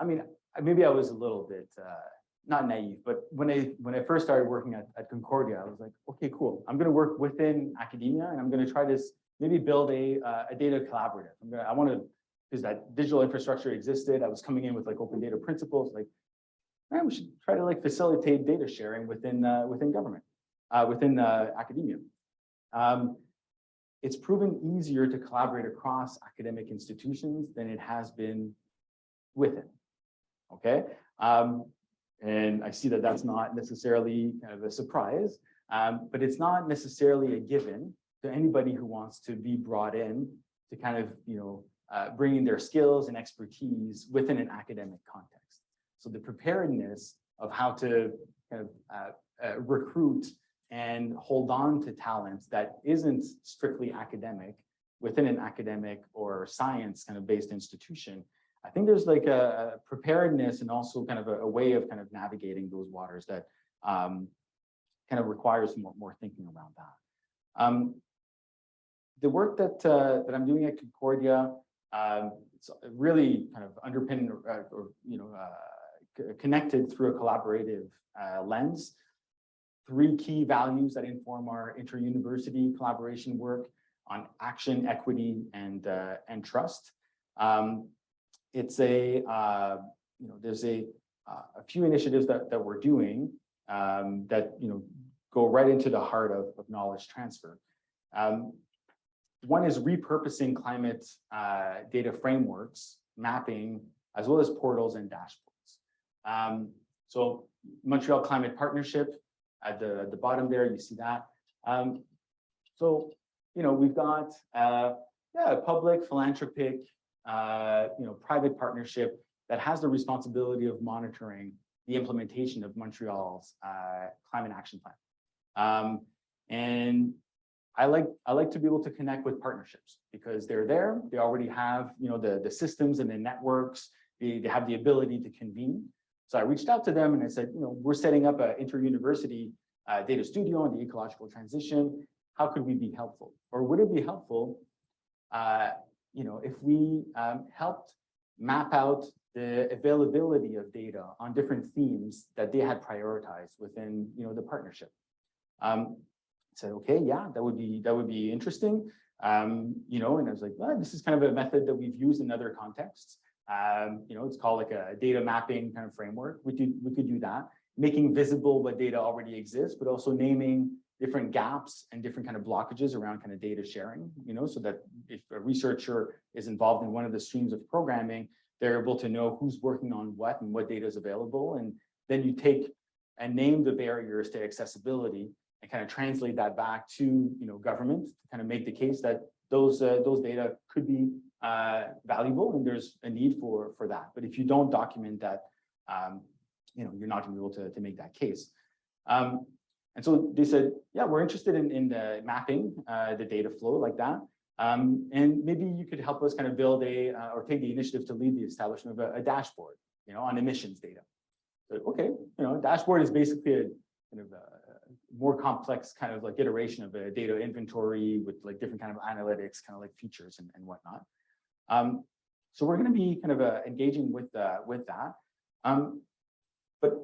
mean, maybe I was a little bit not naive, but when I first started working at Concordia, I was like, okay, cool. I'm going to work within academia, and I'm going to try to maybe build a data collaborative. I want to, because that digital infrastructure existed. I was coming in with like open data principles, like, man, we should try to like facilitate data sharing within government, within academia. It's proven easier to collaborate across academic institutions than it has been within. Okay. And I see that that's not necessarily kind of a surprise, but it's not necessarily a given to anybody who wants to be brought in to kind of, bringing their skills and expertise within an academic context. So the preparedness of how to kind of recruit and hold on to talent that isn't strictly academic within an academic or science kind of based institution, I think there's like a preparedness and also kind of a way of kind of navigating those waters that kind of requires more thinking around that. The work that I'm doing at Concordia, it's really kind of underpinned or connected through a collaborative lens. 3 key values that inform our inter-university collaboration work on action, equity, and trust. It's there's a few initiatives that we're doing that go right into the heart of knowledge transfer. One is repurposing climate data frameworks, mapping, as well as portals and dashboards. So Montreal Climate Partnership, at the bottom there, you see that. So we've got a public, philanthropic, private partnership that has the responsibility of monitoring the implementation of Montreal's climate action plan. And I like to be able to connect with partnerships because they're there. They already have the systems and the networks. They have the ability to convene. So I reached out to them and I said, we're setting up an inter-university data studio on the ecological transition. How could we be helpful? Or would it be helpful if we helped map out the availability of data on different themes that they had prioritized within the partnership? I said, okay, yeah, that would be interesting. And I was like, well, this is kind of a method that we've used in other contexts. It's called like a data mapping kind of framework. We could do that. making visible what data already exists, but also naming different gaps and different kind of blockages around kind of data sharing, so that if a researcher is involved in one of the streams of programming, they're able to know who's working on what and what data is available. And then you take and name the barriers to accessibility and kind of translate that back to, government to kind of make the case that those data could be valuable and there's a need for that. But if you don't document that, you're not going to be able to make that case. And so they said, yeah, we're interested in the mapping the data flow like that. And maybe you could help us kind of build or take the initiative to lead the establishment of a dashboard, on emissions data. So, okay, a dashboard is basically a kind of a more complex kind of like iteration of a data inventory with like different kind of analytics, kind of like features and whatnot. So we're going to be kind of engaging with that. But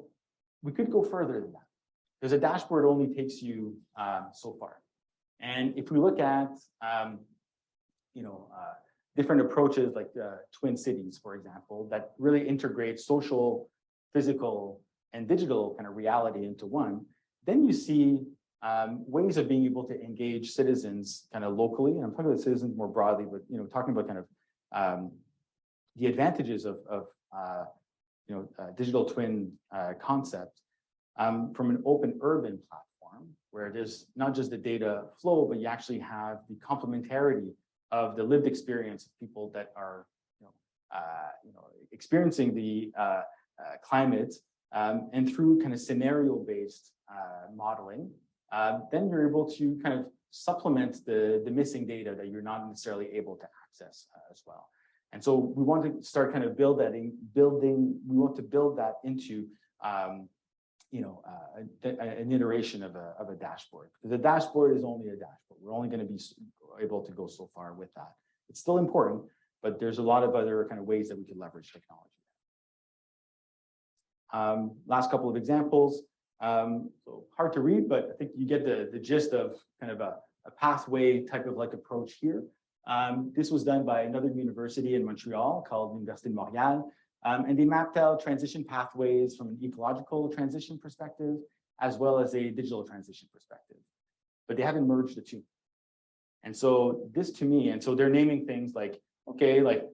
we could go further than that. Because a dashboard only takes you so far. And if we look at, different approaches like twin cities, for example, that really integrate social, physical, and digital kind of reality into one, then you see ways of being able to engage citizens kind of locally. And I'm talking about citizens more broadly, but, talking about kind of the advantages of digital twin concept. From an open urban platform, where there's not just the data flow, but you actually have the complementarity of the lived experience of people that are, experiencing the climate, and through kind of scenario-based modeling, then you're able to kind of supplement the missing data that you're not necessarily able to access as well. And so we want to start kind of we want to build that into an iteration of a dashboard. The dashboard is only a dashboard. We're only going to be able to go so far with that. It's still important, but there's a lot of other kind of ways that we could leverage technology. Last couple of examples. So hard to read, but I think you get the gist of kind of a pathway type of like approach here. This was done by another university in Montreal called Université de Montréal. And they mapped out transition pathways from an ecological transition perspective, as well as a digital transition perspective. But they haven't merged the two. And so this to me, and so they're naming things like, okay, like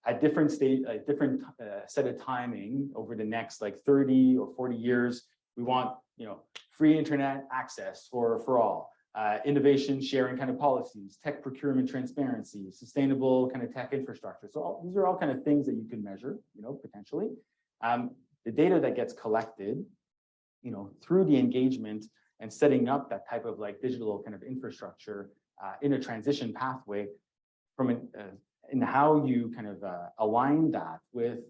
at different state, a different set of timing over the next like 30 or 40 years, we want, free internet access for all. Innovation sharing kind of policies, tech procurement transparency, sustainable kind of tech infrastructure. So these are all kind of things that you can measure, potentially. The data that gets collected, through the engagement and setting up that type of like digital kind of infrastructure in a transition pathway in how you kind of align that with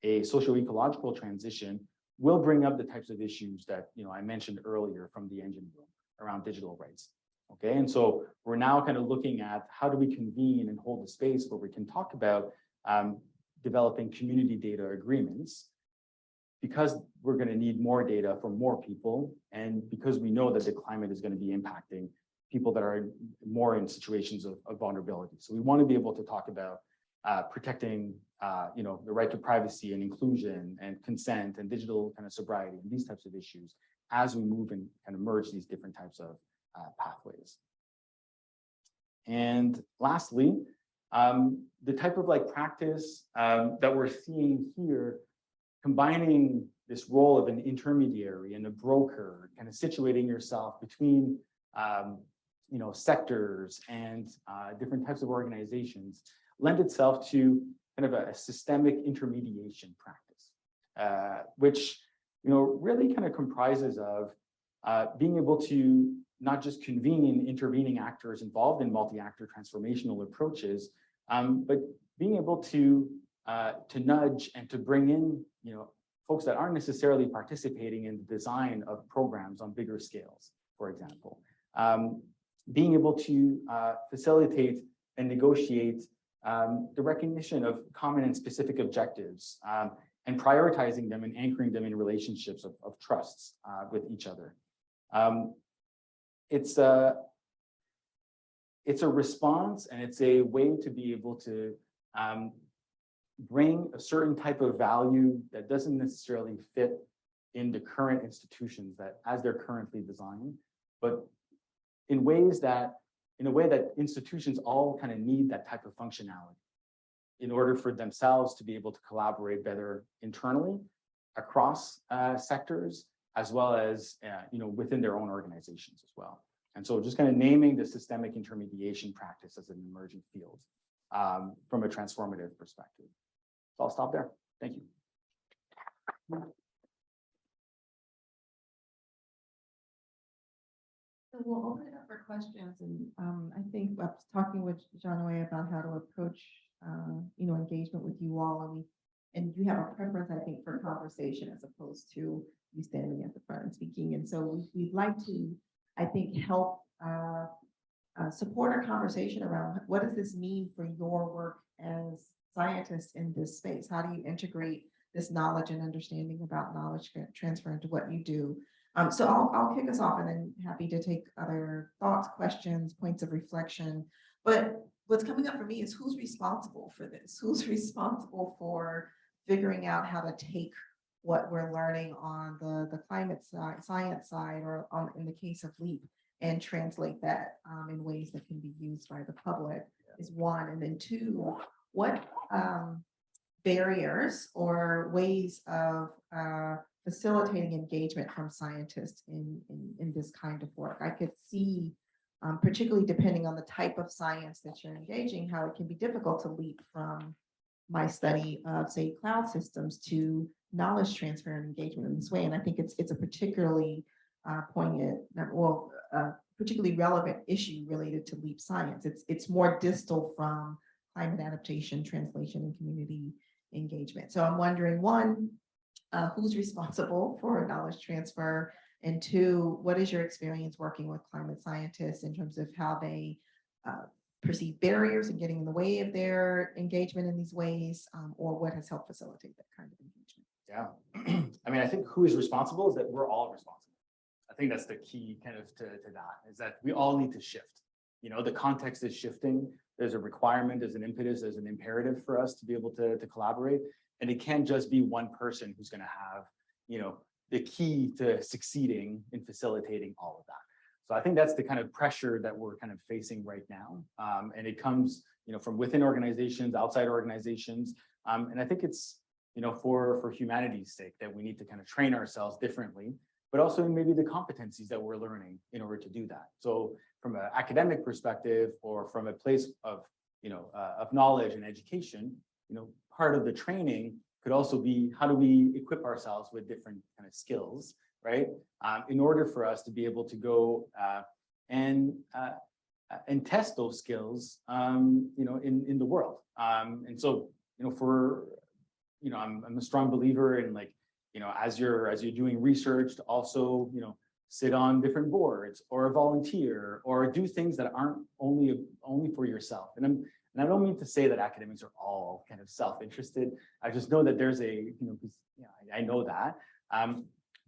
a socio-ecological transition will bring up the types of issues that, I mentioned earlier from the engine room around digital rights. Okay, and so we're now kind of looking at how do we convene and hold a space where we can talk about developing community data agreements, because we're going to need more data from more people, and because we know that the climate is going to be impacting people that are more in situations of vulnerability. So we want to be able to talk about protecting the right to privacy and inclusion and consent and digital kind of sobriety and these types of issues as we move and kind of merge these different types of pathways. And lastly, the type of like practice that we're seeing here, combining this role of an intermediary and a broker, kind of situating yourself between sectors and different types of organizations, lend itself to kind of a systemic intermediation practice, which really kind of comprises of being able to not just convene intervening actors involved in multi-actor transformational approaches, but being able to nudge and to bring in folks that aren't necessarily participating in the design of programs on bigger scales, for example. Being able to facilitate and negotiate the recognition of common and specific objectives, and prioritizing them and anchoring them in relationships of trusts with each other. It's a response, and it's a way to be able to bring a certain type of value that doesn't necessarily fit in the current institutions that as they're currently designed, but in a way that institutions all kind of need that type of functionality in order for themselves to be able to collaborate better internally across sectors, as well as within their own organizations as well. And so just kind of naming the systemic intermediation practice as an emerging field from a transformative perspective. So I'll stop there. Thank you. So we'll open it up for questions, and I think I was talking with Jean-Noé about how to approach, engagement with you all, and you have a preference, I think, for conversation as opposed to you standing at the front and speaking. And so we'd like to, I think, help support a conversation around what does this mean for your work as scientists in this space? How do you integrate this knowledge and understanding about knowledge transfer into what you do? So I'll kick us off, and then happy to take other thoughts, questions, points of reflection. But what's coming up for me is who's responsible for this? Who's responsible for figuring out how to take what we're learning on the climate side, science side, or in the case of LEAP, and translate that in ways that can be used by the public is one. And then two, what barriers or ways of facilitating engagement from scientists in this kind of work? I could see, particularly depending on the type of science that you're engaging, how it can be difficult to leap from my study of, say, cloud systems to knowledge transfer and engagement in this way. And I think it's a particularly poignant, particularly relevant issue related to LEAP science. It's more distal from climate adaptation, translation, and community engagement. So I'm wondering, one, who's responsible for knowledge transfer? And two, what is your experience working with climate scientists in terms of how they perceive barriers and getting in the way of their engagement in these ways, or what has helped facilitate that kind of engagement? Yeah, I mean, I think who is responsible is that we're all responsible. I think that's the key kind of to that, is that we all need to shift. The context is shifting. There's a requirement, there's an impetus, there's an imperative for us to be able to collaborate. And it can't just be one person who's going to have, the key to succeeding in facilitating all of that. So I think that's the kind of pressure that we're kind of facing right now. And it comes, from within organizations, outside organizations. And I think it's, for humanity's sake that we need to kind of train ourselves differently, but also in maybe the competencies that we're learning in order to do that. So from an academic perspective, or from a place of, of knowledge and education, part of the training could also be, how do we equip ourselves with different kind of skills, right? In order for us to be able to go and test those skills, in the world. And so, I'm a strong believer in, like, as you're doing research, to also, sit on different boards or volunteer or do things that aren't only for yourself. And I don't mean to say that academics are all kind of self-interested. I just know that there's I know that.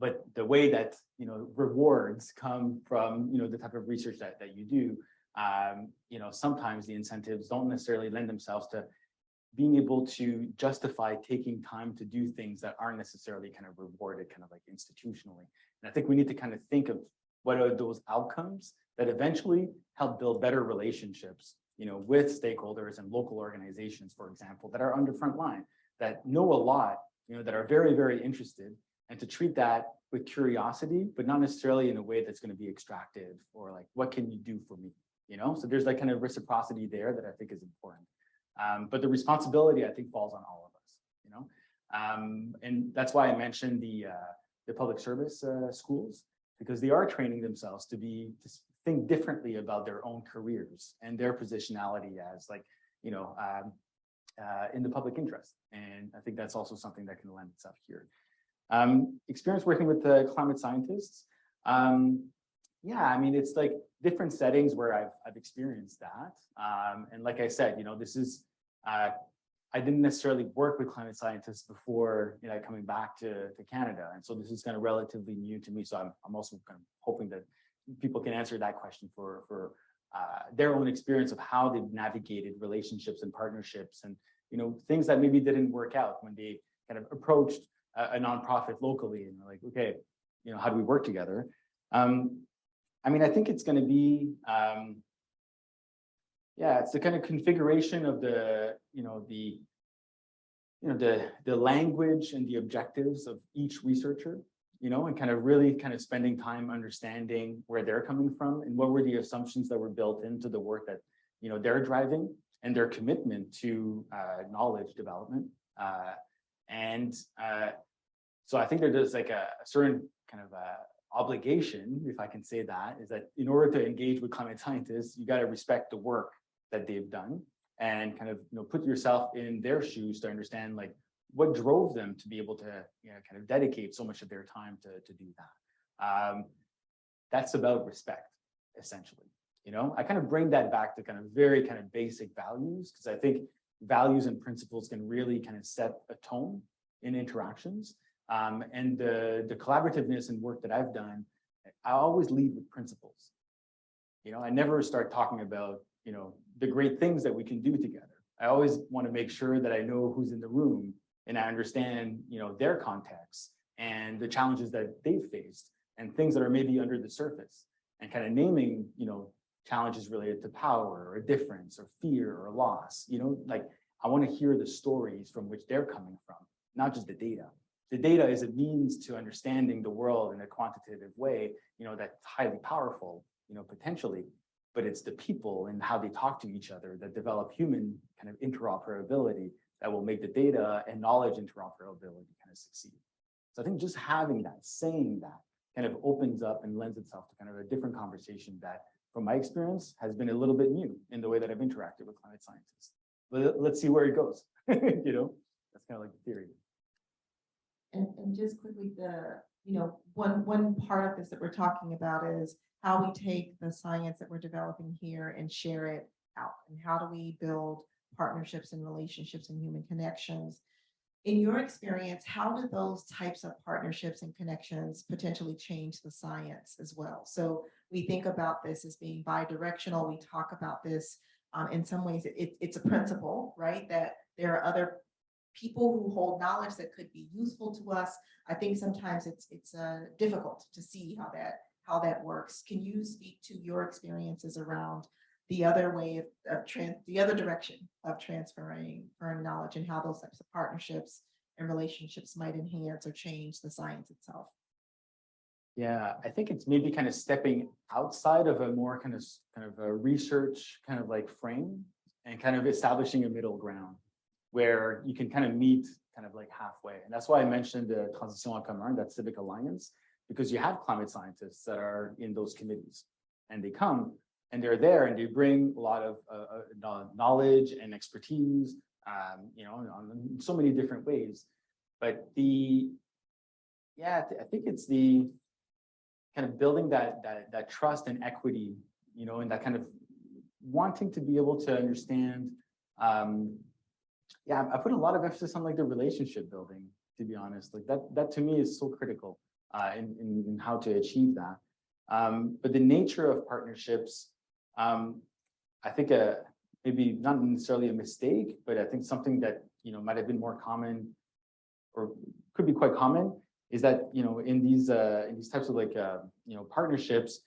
But the way that, rewards come from, the type of research that you do, sometimes the incentives don't necessarily lend themselves to being able to justify taking time to do things that aren't necessarily kind of rewarded kind of like institutionally. And I think we need to kind of think of what are those outcomes that eventually help build better relationships, with stakeholders and local organizations, for example, that are on the front line, that know a lot, that are very, very interested, and to treat that with curiosity, but not necessarily in a way that's going to be extractive or like, what can you do for me? So there's like kind of reciprocity there that I think is important. But the responsibility, I think, falls on all of us, and that's why I mentioned the public service schools, because they are training themselves to think differently about their own careers and their positionality as, like, in the public interest. And I think that's also something that can lend itself here. Experience working with the climate scientists. Yeah, I mean, it's like different settings where I've experienced that. And like I said, this is, I didn't necessarily work with climate scientists before, coming back to Canada. And so this is kind of relatively new to me. So I'm also kind of hoping that people can answer that question for their own experience of how they've navigated relationships and partnerships and, things that maybe didn't work out when they kind of approached a nonprofit locally and they're like, okay, how do we work together? I mean, I think it's going to be, it's the kind of configuration of the language and the objectives of each researcher, and kind of really kind of spending time understanding where they're coming from and what were the assumptions that were built into the work that, they're driving and their commitment to knowledge development. So I think there's like a certain kind of obligation, if I can say that, is that in order to engage with climate scientists, you got to respect the work that they've done and kind of put yourself in their shoes to understand like what drove them to be able to kind of dedicate so much of their time to do that. That's about respect, essentially. I kind of bring that back to kind of very kind of basic values, because I think values and principles can really kind of set a tone in interactions. And the collaborativeness and work that I've done, I always lead with principles. I never start talking about, the great things that we can do together. I always want to make sure that I know who's in the room and I understand, their context and the challenges that they've faced and things that are maybe under the surface, and kind of naming, challenges related to power or difference or fear or loss. Like I want to hear the stories from which they're coming from, not just the data. The data is a means to understanding the world in a quantitative way, that's highly powerful, potentially, but it's the people and how they talk to each other that develop human kind of interoperability that will make the data and knowledge interoperability kind of succeed. So I think just having that, saying that, kind of opens up and lends itself to kind of a different conversation that, from my experience, has been a little bit new in the way that I've interacted with climate scientists. But let's see where it goes. That's kind of like the theory. And just quickly, one part of this that we're talking about is how we take the science that we're developing here and share it out, and how do we build partnerships and relationships and human connections. In your experience, how do those types of partnerships and connections potentially change the science as well? So we think about this as being bi-directional. We talk about this in some ways, it's a principle, right? That there are other people who hold knowledge that could be useful to us. I think sometimes it's difficult to see how that works. Can you speak to your experiences around the other way the other direction of transferring knowledge, and how those types of partnerships and relationships might enhance or change the science itself? Yeah, I think it's maybe kind of stepping outside of a more kind of a research kind of like frame and kind of establishing a middle ground where you can kind of meet kind of like halfway. And that's why I mentioned the Transition en Commun, that civic alliance, because you have climate scientists that are in those committees and they come and they're there and they bring a lot of knowledge and expertise, in so many different ways. But I think it's the kind of building that trust and equity, and that kind of wanting to be able to understand. I put a lot of emphasis on like the relationship building, to be honest. Like that to me is so critical in how to achieve that. But the nature of partnerships, I think maybe not necessarily a mistake, but I think something that might have been more common or could be quite common is that in these types of like partnerships,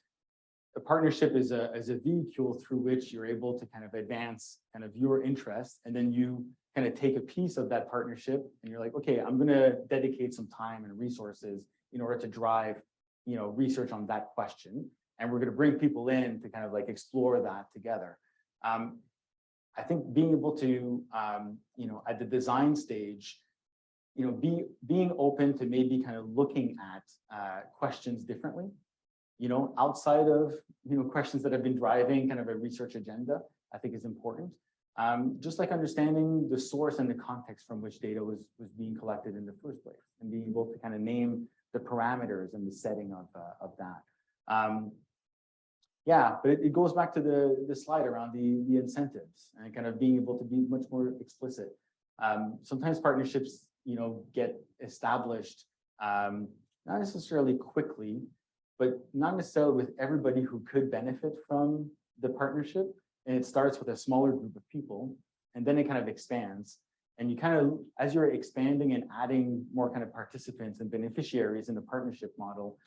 a partnership is a vehicle through which you're able to kind of advance kind of your interests, and then you kind of take a piece of that partnership and you're like, okay, I'm going to dedicate some time and resources in order to drive research on that question, and we're going to bring people in to kind of like explore that together. I think being able to at the design stage, being open to maybe kind of looking at questions differently, outside of questions that have been driving kind of a research agenda, I think is important. Just like understanding the source and the context from which data was being collected in the first place, and being able to kind of name the parameters and the setting of that. But it goes back to the slide around the incentives and kind of being able to be much more explicit. Sometimes partnerships, get established, not necessarily quickly, but not necessarily with everybody who could benefit from the partnership. And it starts with a smaller group of people, and then it kind of expands. And you kind of, as you're expanding and adding more kind of participants and beneficiaries in the partnership model,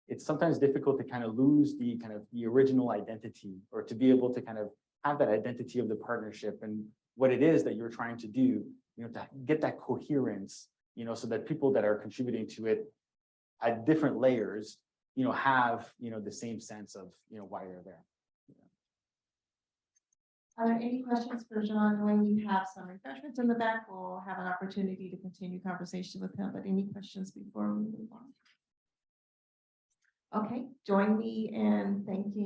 it's sometimes difficult to kind of lose the original identity, or to be able to kind of have that identity of the partnership and what it is that you're trying to do, to get that coherence, so that people that are contributing to it at different layers, have, the same sense of, why they're there. Are there any questions for Jean-Noé? We have some refreshments in the back. We'll have an opportunity to continue conversation with him, but any questions before we move on? Okay, join me in thanking